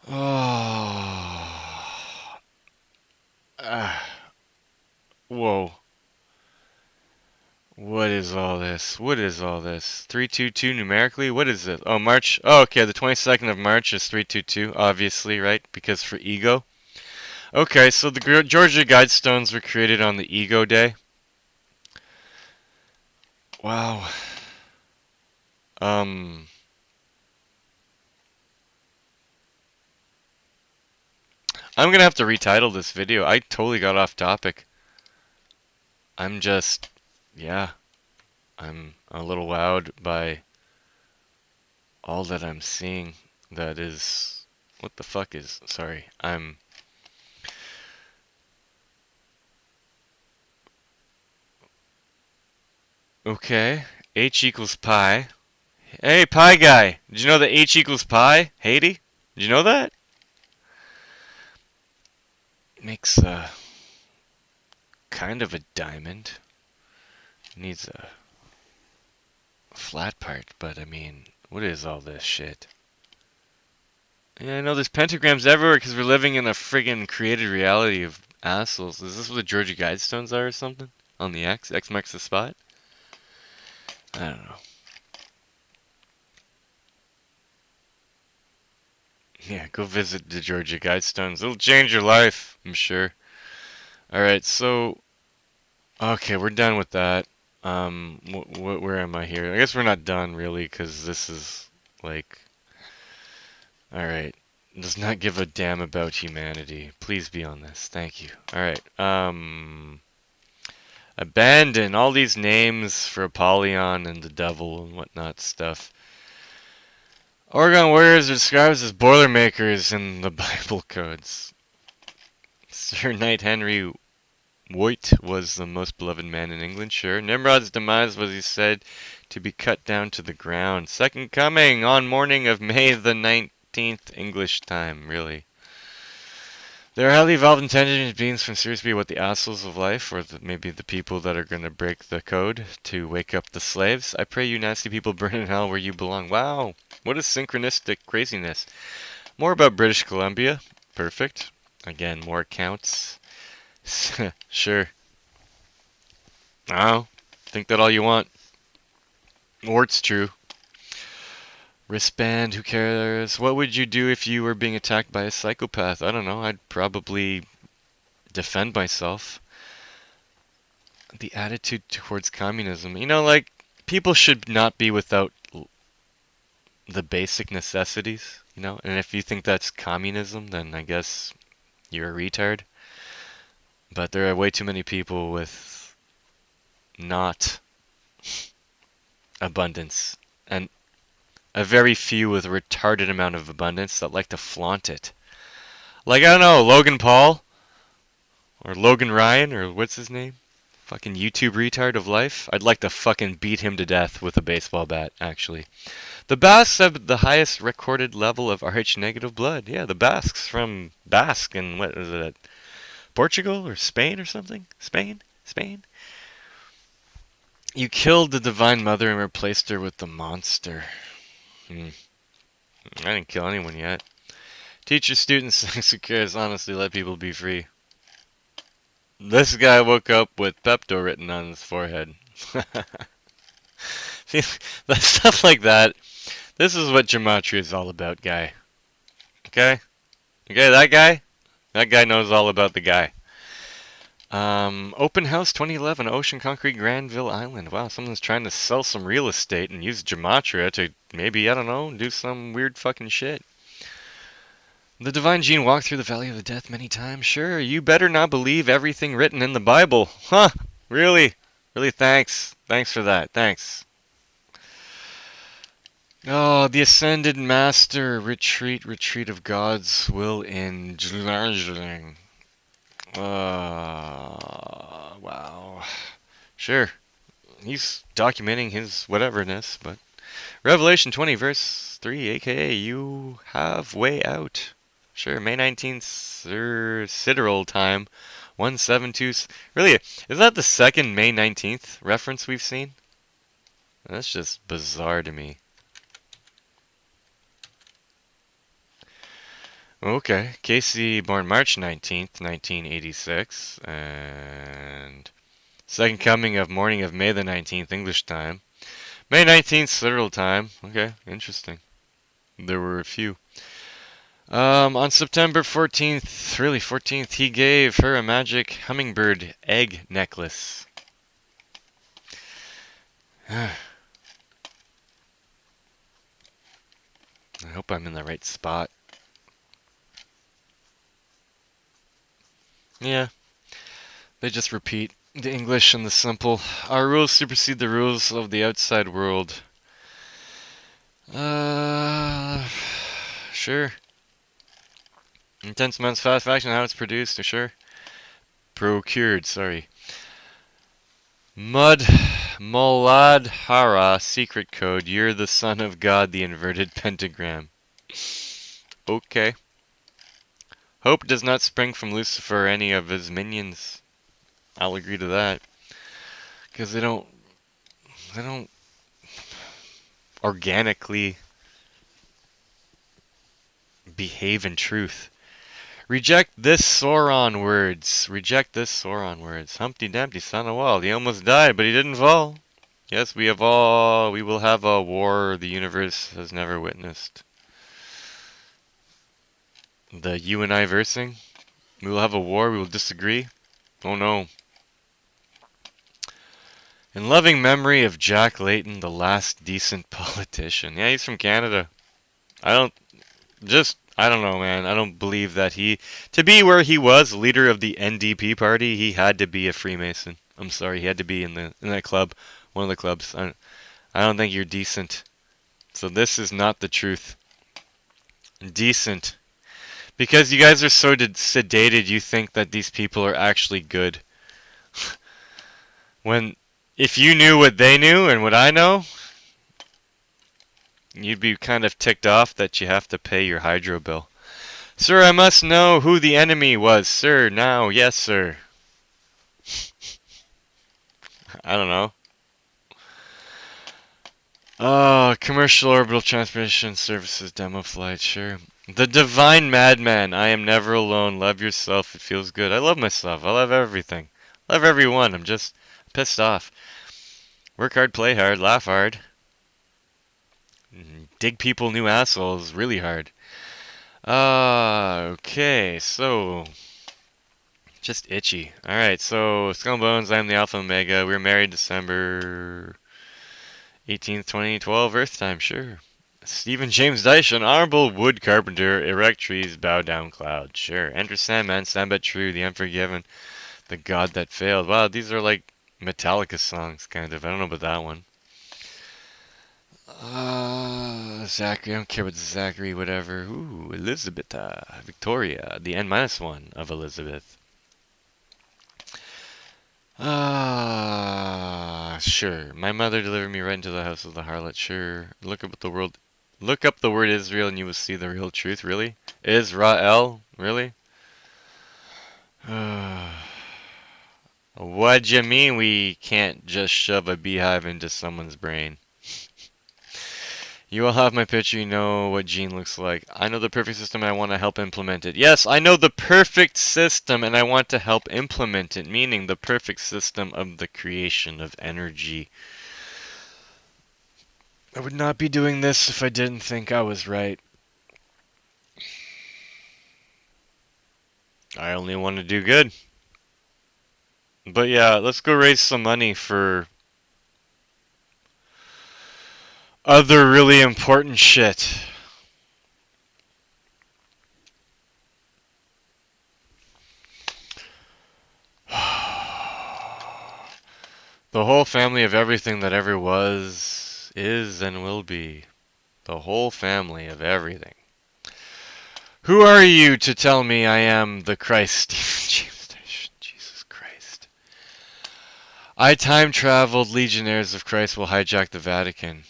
Oh. Ah. Whoa. What is all this? What is all this? 322 numerically? What is it? Oh, March. Oh, okay. The 22nd of March is 322, obviously, right? Because for ego. Okay, so the Georgia Guidestones were created on the Ego Day. Wow. Um. I'm gonna have to retitle this video. I totally got off topic. I'm just, yeah, I'm a little wowed by all that I'm seeing. That is, what the fuck is, sorry, I'm, okay, H equals pi. Hey, pi guy, did you know that H equals pi? Haiti? Did you know that? Makes a kind of a diamond. Needs a flat part, but I mean, what is all this shit? Yeah, I know there's pentagrams everywhere because we're living in a friggin' created reality of assholes. Is this what the Georgia Guidestones are or something? On the X? X marks the spot? I don't know. Yeah, go visit the Georgia Guidestones. It'll change your life, I'm sure. Alright, so. Okay, we're done with that. where am I here? I guess we're not done really, because this is like, all right. Does not give a damn about humanity. Please be on this. Thank you. All right. Abandon all these names for Apollyon and the devil and whatnot stuff. Oregon warriors are described as Boilermakers in the Bible codes. Sir Knight Henry Whyte was the most beloved man in England, sure. Nimrod's demise was, he said, to be cut down to the ground. Second coming on morning of May the 19th English time, really. There are highly evolved intelligent beings from seriously what the assholes of life, or maybe the people that are going to break the code to wake up the slaves. I pray you nasty people burn in hell where you belong. Wow, what is synchronistic craziness? More about British Columbia. Perfect. Again, more accounts. Sure. Oh, think that all you want. Or it's true. Wristband, who cares? What would you do if you were being attacked by a psychopath? I don't know. I'd probably defend myself. The attitude towards communism. Like, people should not be without the basic necessities. And if you think that's communism, then I guess you're a retard. But there are way too many people with not abundance, and a very few with a retarded amount of abundance that like to flaunt it. Like, I don't know, Logan Paul, or Logan Ryan, or what's his name? Fucking YouTube retard of life. I'd like to fucking beat him to death with a baseball bat, actually. The Basques have the highest recorded level of Rh negative blood. Yeah, the Basques from Basque and what is it? Portugal or Spain or something? Spain? Spain? You killed the Divine Mother and replaced her with the monster. I didn't kill anyone yet. Teach your students who cares honestly, let people be free. This guy woke up with Pepto written on his forehead. See, stuff like that. This is what Gematria is all about, guy. Okay? Okay, that guy? That guy knows all about the guy. Open House 2011, Ocean Concrete, Granville Island. Wow, someone's trying to sell some real estate and use Gematria to maybe, I don't know, do some weird fucking shit. The Divine Gene walked through the Valley of the Death many times. Sure, you better not believe everything written in the Bible. Huh, really? Really, thanks. Thanks for that. Thanks. Oh, the Ascended Master. Retreat of God's will in Jerusalem. Wow. Sure. He's documenting his whateverness, but Revelation 20, verse 3, aka you have way out. Sure, May 19th, sidereal time, 172. Really, is that the second May 19th reference we've seen? That's just bizarre to me. Okay, Casey born March 19th, 1986, and second coming of morning of May the 19th, English time. May 19th, sidereal time. Okay, interesting. There were a few. On September 14th, really 14th, he gave her a magic hummingbird egg necklace. I hope I'm in the right spot. Yeah, they just repeat the English and the simple. Our rules supersede the rules of the outside world. Uh, sure. Intense amounts of satisfaction, how it's produced, sure. Procured, sorry. Mud Muladhara secret code. You're the son of God, the inverted pentagram. Okay. Hope does not spring from Lucifer or any of his minions. I'll agree to that. Because they don't organically behave in truth. Reject this Sauron words. Reject this Sauron words. Humpty Dumpty son of wall. He almost died, but he didn't fall. Yes, we will have a war the universe has never witnessed. The you and I versing. We will have a war, we will disagree. Oh no. In loving memory of Jack Layton, the last decent politician. Yeah, he's from Canada. I don't I don't know, man. I don't believe that to be where he was, leader of the NDP party, he had to be a Freemason. I'm sorry, he had to be in that club, one of the clubs. I don't think you're decent. So this is not the truth. Decent. Because you guys are so sedated, you think that these people are actually good. When, if you knew what they knew and what I know, you'd be kind of ticked off that you have to pay your hydro bill. Sir, I must know who the enemy was, sir. Now, yes, sir. I don't know. Oh, commercial orbital transmission services demo flight, sure. The divine madman. I am never alone. Love yourself. It feels good. I love myself. I love everything. Love everyone. I'm just pissed off. Work hard, play hard, laugh hard. Dig people new assholes really hard. Okay, so just itchy. Alright, so Skull and Bones, I'm the Alpha Omega. We were married December 18th, 2012, Earth time, sure. Stephen James Dyson, honorable wood carpenter, erect trees, bow down clouds, sure. Enter Sandman, stand but true, the unforgiven, the god that failed. Wow, these are like Metallica songs, kind of. I don't know about that one. Zachary, I don't care about Zachary, whatever. Ooh, Elizabeth, Victoria, the N minus one of Elizabeth. Sure. My mother delivered me right into the house of the harlot. Sure. Look up the word Israel, and you will see the real truth. Really? Israel? Really? What do you mean we can't just shove a beehive into someone's brain? You all have my picture, you know what Gene looks like. I know the perfect system and I want to help implement it. Yes, I know the perfect system and I want to help implement it, meaning the perfect system of the creation of energy. I would not be doing this if I didn't think I was right. I only want to do good. But yeah, let's go raise some money for other really important shit. The whole family of everything that ever was, is, and will be. The whole family of everything. Who are you to tell me I am the Christ? Jesus Christ. I time traveled. Legionnaires of Christ will hijack the Vatican.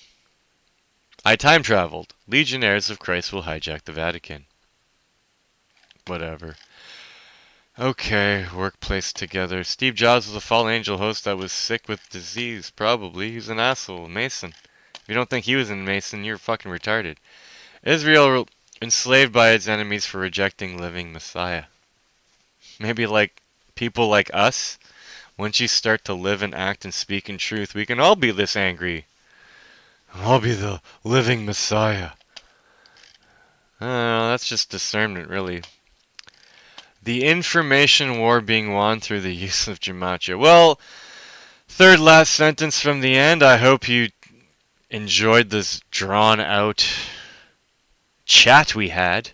I time traveled. Legionnaires of Christ will hijack the Vatican. Whatever. Okay, workplace together. Steve Jobs was a fallen angel host that was sick with disease, probably. He's an asshole, Mason. If you don't think he was a Mason, you're fucking retarded. Israel enslaved by its enemies for rejecting living Messiah. Maybe like people like us, once you start to live and act and speak in truth, we can all be this angry. I'll be the living Messiah. That's just discernment, really. The information war being won through the use of Gematria. Well, third last sentence from the end. I hope you enjoyed this drawn out chat we had.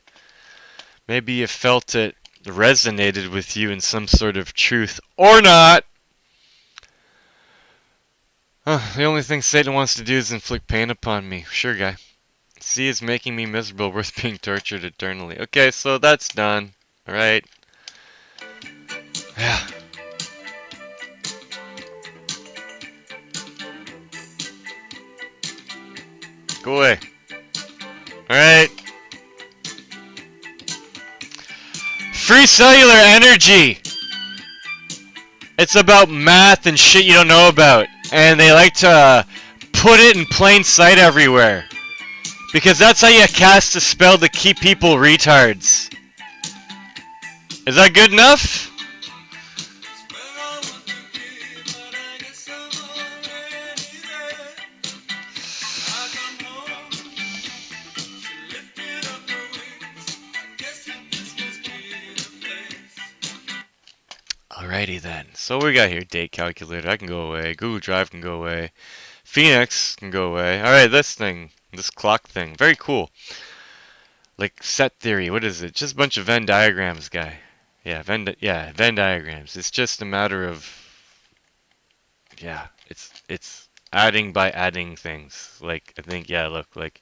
Maybe you felt it resonated with you in some sort of truth or not. The only thing Satan wants to do is inflict pain upon me. Sure, guy. C is making me miserable, worth being tortured eternally. Okay, so that's done. Alright. Yeah. Go away. Alright. Free cellular energy! It's about math and shit you don't know about. And they like to put it in plain sight everywhere. Because that's how you cast a spell to keep people retards. Is that good enough? Alrighty then. So what we got here? Date calculator. I can go away. Google Drive can go away. Phoenix can go away. Alright, this thing. This clock thing. Very cool. Like set theory. What is it? Just a bunch of Venn diagrams, guy. Yeah, Venn diagrams. It's just a matter of it's adding by adding things. Like I think look, like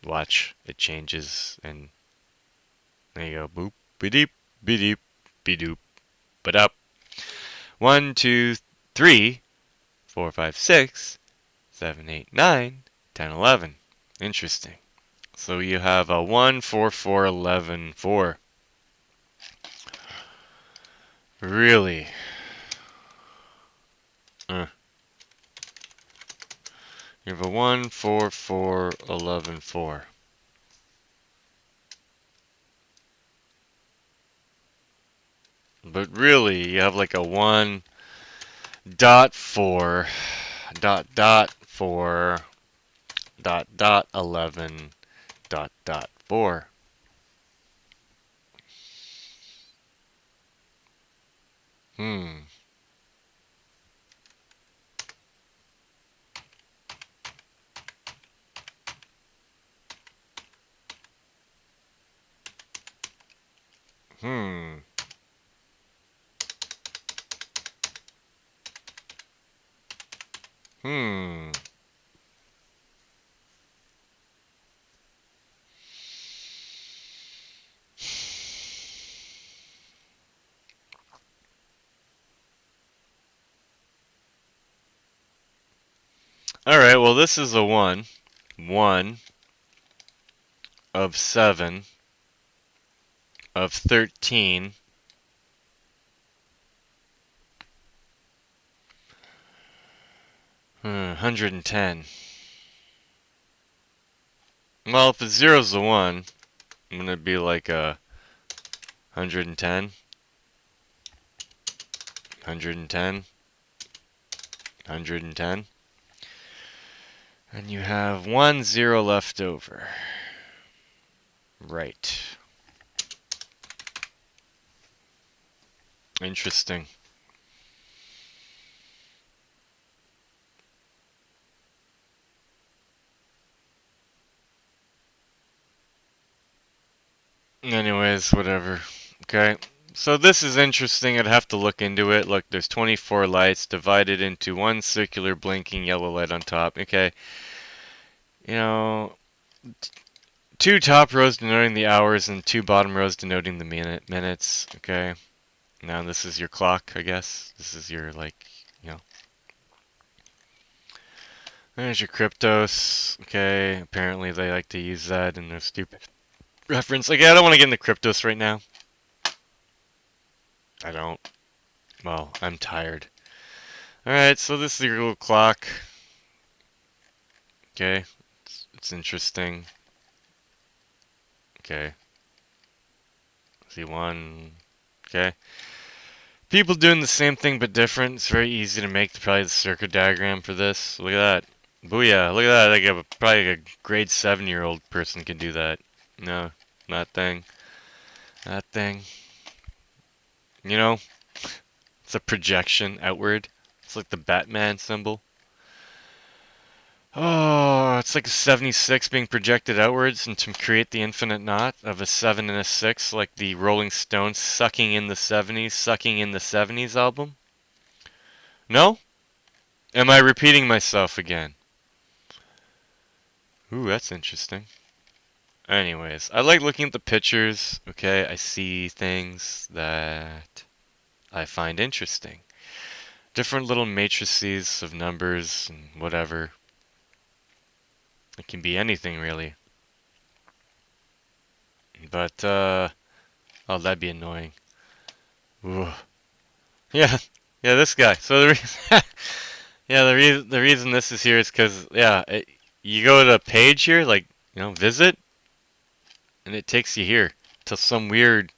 watch it changes and there you go. Boop, bedeep, bedeep, bedoop, but up. 1, 2, 3, 4, 5, 6, 7, 8, 9, 10, 11. Interesting. So you have a 1, 4, 4, 11, 4. Really? Uh, you have a 1, 4, 4, 11, 4. But really, you have like a 1 dot 4 dot 4 dot 11 dot 4. Hmm. Hmm. Hmm. All right, well, this is a 1. 1 of 7 of 13. 110. Well, if the zero's the 1, wouldn't it be like a 110? 110? 110? And you have 1 0 left over. Right. Interesting. Anyways, whatever. Okay. So this is interesting. I'd have to look into it. Look, there's 24 lights divided into one circular blinking yellow light on top. Okay. You know, two top rows denoting the hours and two bottom rows denoting the minutes. Okay. Now this is your clock, I guess. This is your you know. There's your kryptos. Okay. Apparently they like to use that in their stupid reference. Like, I don't want to get into kryptos right now. I don't. Well, I'm tired. Alright, so this is your little clock. Okay, it's interesting. Okay, see one. Okay, people doing the same thing but different. It's very easy to make probably the circuit diagram for this. Look at that. Booyah, look at that. Like probably a grade 7-year-old person can do that. No, that thing. That thing. You know, it's a projection outward. It's like the Batman symbol. Oh, it's like a 76 being projected outwards and to create the infinite knot of a 7 and a 6, like the Rolling Stones sucking in the 70s album? No? Am I repeating myself again? Ooh, that's interesting. Anyways, I like looking at the pictures, okay? I see things that I find interesting. Different little matrices of numbers and whatever. It can be anything, really. But, oh, that'd be annoying. Ooh. Yeah, yeah, this guy. So the reason, yeah, the reason this is here is because you go to a page here, like visit, and it takes you here to some weird.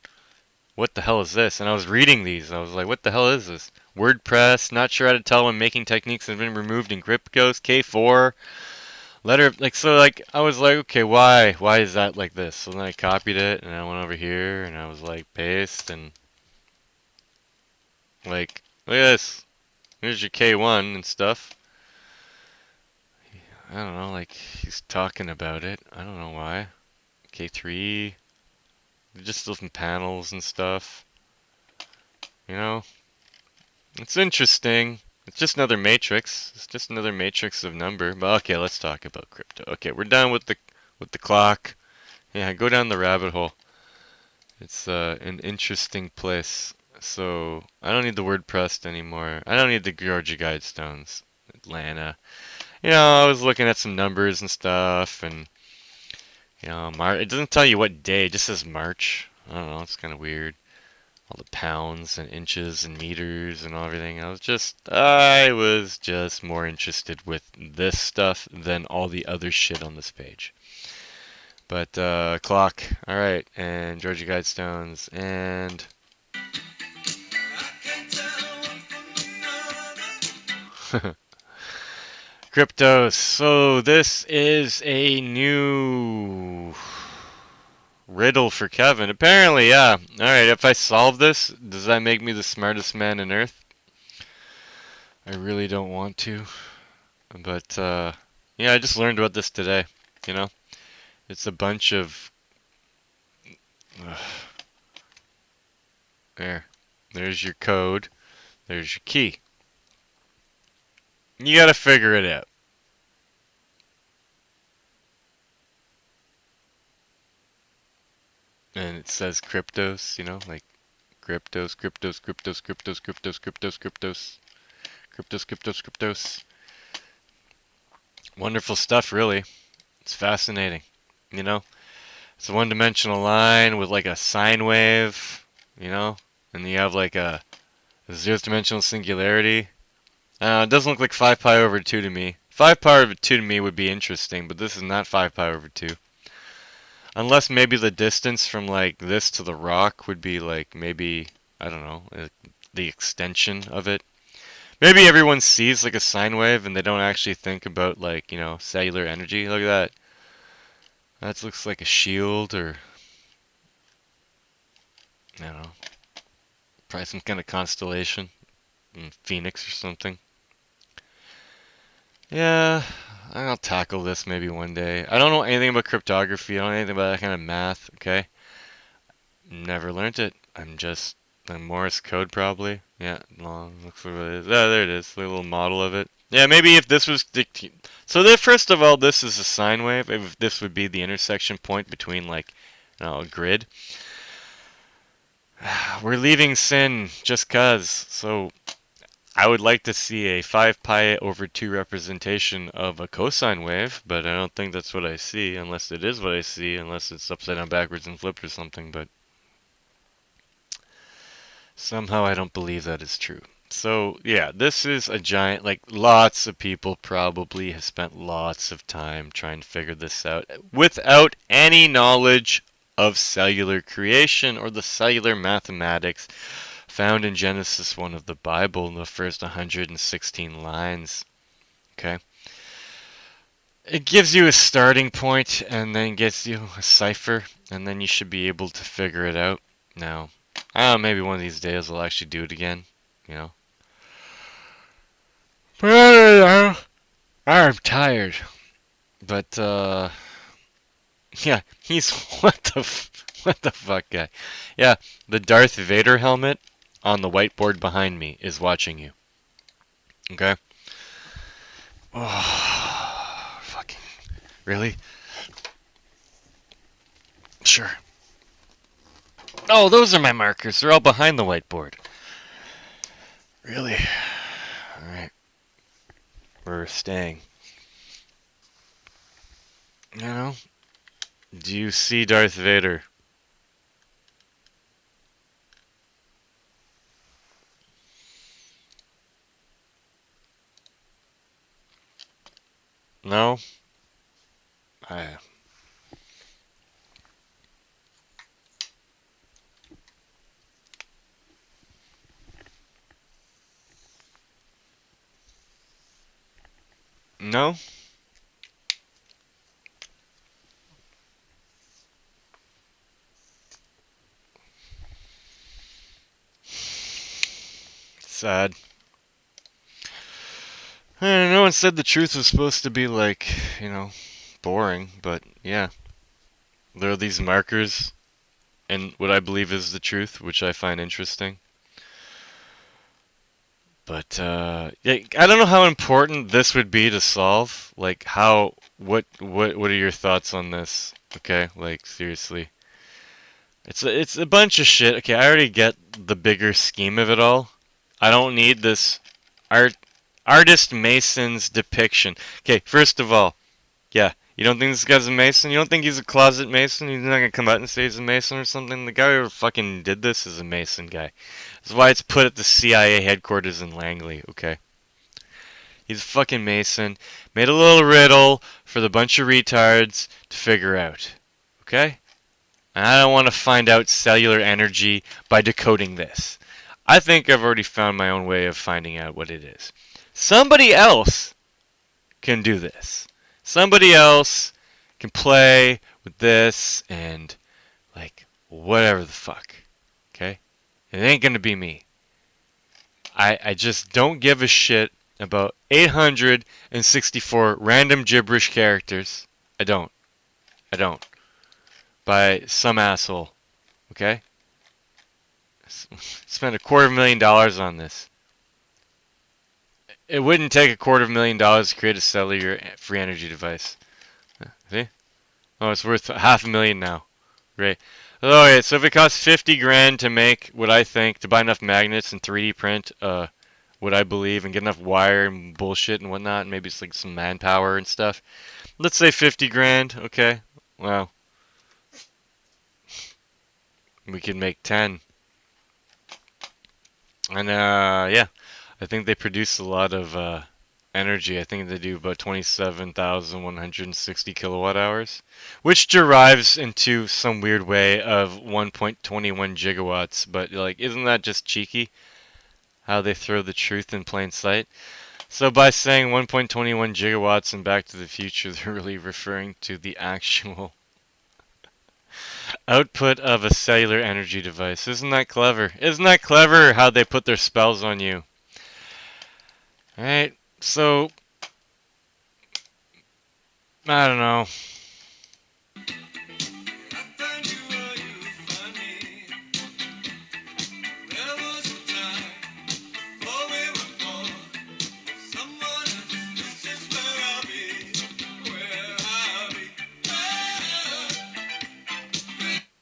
What the hell is this? And I was reading these. I was like, what the hell is this? WordPress. Not sure how to tell when making techniques have been removed in Cryptos. K4 letter. Like I was like, okay, why is that like this? So then I copied it and I went over here and I was like paste and Like, look at this. Here's your K1 and stuff. I don't know, like, he's talking about it. I don't know why. K3, just different panels and stuff. You know, it's interesting. It's just another matrix. It's just another matrix of number. But okay, let's talk about crypto. Okay, we're done with the clock. Yeah, go down the rabbit hole. It's an interesting place. So I don't need the WordPress anymore. I don't need the Georgia Guidestones. Atlanta. You know, I was looking at some numbers and stuff, and it doesn't tell you what day. It just says March. I don't know. It's kind of weird. All the pounds and inches and meters and everything. I was just more interested with this stuff than all the other shit on this page. But clock, all right, and Georgia Guidestones and kryptos. So this is a new riddle for Kevin. Apparently, yeah. All right, if I solve this, does that make me the smartest man on earth? I really don't want to. But yeah, I just learned about this today. You know, it's a bunch of uh, there. There's your code. There's your key. You gotta figure it out. And it says cryptos. You know, like cryptos, cryptos, cryptos, cryptos, cryptos, cryptos, cryptos, cryptos, cryptos, cryptos. Wonderful stuff, really. It's fascinating. You know, it's a one-dimensional line with like a sine wave. You know, and you have like a zeroth dimensional singularity. It doesn't look like 5 pi over 2 to me. 5 pi over 2 to me would be interesting, but this is not 5 pi over 2. Unless maybe the distance from like this to the rock would be like maybe, I don't know, the extension of it. Maybe everyone sees like a sine wave and they don't actually think about like, cellular energy. Look at that. That looks like a shield or, I don't know, probably some kind of constellation, Phoenix or something. Yeah, I'll tackle this maybe one day. I don't know anything about cryptography. I don't know anything about that kind of math, okay? Never learned it. I'm Morse code probably. Yeah, long, looks like it is. Ah, there it is. A little model of it. Yeah, maybe if this was so first of all, this is a sine wave. If this would be the intersection point between like, a grid. We're leaving sin just 'cause. So I would like to see a 5 pi over 2 representation of a cosine wave, but I don't think that's what I see, unless it is what I see, unless it's upside down, backwards, and flipped or something, but somehow I don't believe that is true. So, yeah, this is a giant, like, lots of people probably have spent lots of time trying to figure this out without any knowledge of cellular creation or the cellular mathematics found in Genesis 1 of the Bible in the first 116 lines. Okay? It gives you a starting point and then gets you a cipher, and then you should be able to figure it out. Now, I don't know, maybe one of these days I'll actually do it again, you know. But I'm tired. But yeah, he's what the fuck guy. Yeah, the Darth Vader helmet on the whiteboard behind me is watching you. Okay? Oh, fucking really? Sure. Oh, those are my markers. They're all behind the whiteboard. Really? Alright, we're staying. You know? Do you see Darth Vader? No? I. No? Sad. No one said the truth was supposed to be like, you know, boring, but yeah. There are these markers and what I believe is the truth, which I find interesting. But yeah, I don't know how important this would be to solve. Like how what are your thoughts on this? Okay, like seriously. It's a bunch of shit. Okay, I already get the bigger scheme of it all. I don't need this art artist Mason's depiction. Okay, first of all, yeah, you don't think this guy's a Mason? You don't think he's a closet Mason? He's not gonna come out and say he's a Mason or something? The guy who fucking did this is a Mason guy. That's why it's put at the CIA headquarters in Langley, okay? He's a fucking Mason. Made a little riddle for the bunch of retards to figure out, okay? And I don't want to find out cellular energy by decoding this. I think I've already found my own way of finding out what it is. Somebody else can do this. Somebody else can play with this and like whatever the fuck. Okay? It ain't gonna be me. I just don't give a shit about 864 random gibberish characters. I don't. I don't. By some asshole. Okay? Spent $250,000 on this. It wouldn't take $250,000 to create a cellular free energy device. See? Oh, it's worth 500,000 now. Great. Oh, yeah, so if it costs 50 grand to make what I think, to buy enough magnets and 3D print what I believe and get enough wire and bullshit and whatnot, and maybe it's like some manpower and stuff. Let's say 50 grand, okay? Well, we could make 10. And yeah, I think they produce a lot of energy. I think they do about 27,160 kilowatt hours, which derives into some weird way of 1.21 gigawatts. But like, isn't that just cheeky? How they throw the truth in plain sight. So by saying 1.21 gigawatts in Back to the Future, they're really referring to the actual output of a cellular energy device. Isn't that clever? Isn't that clever how they put their spells on you? Right? So, I don't know.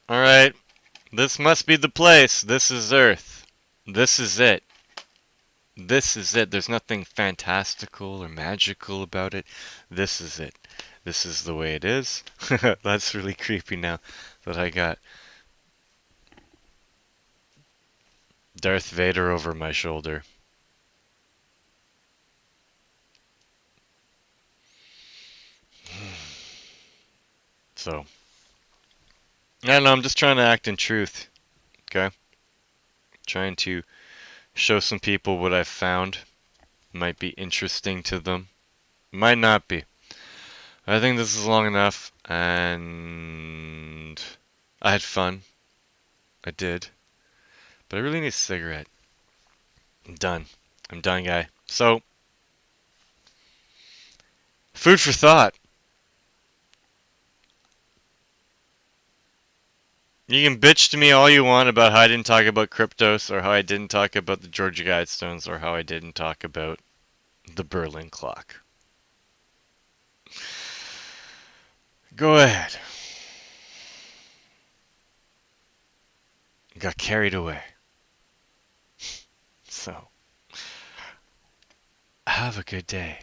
Alright, this must be the place. This is Earth. This is it. This is it. There's nothing fantastical or magical about it. This is it. This is the way it is. That's really creepy now that I got Darth Vader over my shoulder. So, I don't know, I'm just trying to act in truth, okay? Trying to show some people what I've found. Might be interesting to them. Might not be. I think this is long enough, and I had fun. I did. But I really need a cigarette. I'm done. I'm done, guy. So, food for thought. You can bitch to me all you want about how I didn't talk about kryptos, or how I didn't talk about the Georgia Guidestones, or how I didn't talk about the Berlin clock. Go ahead. Got carried away. So, have a good day.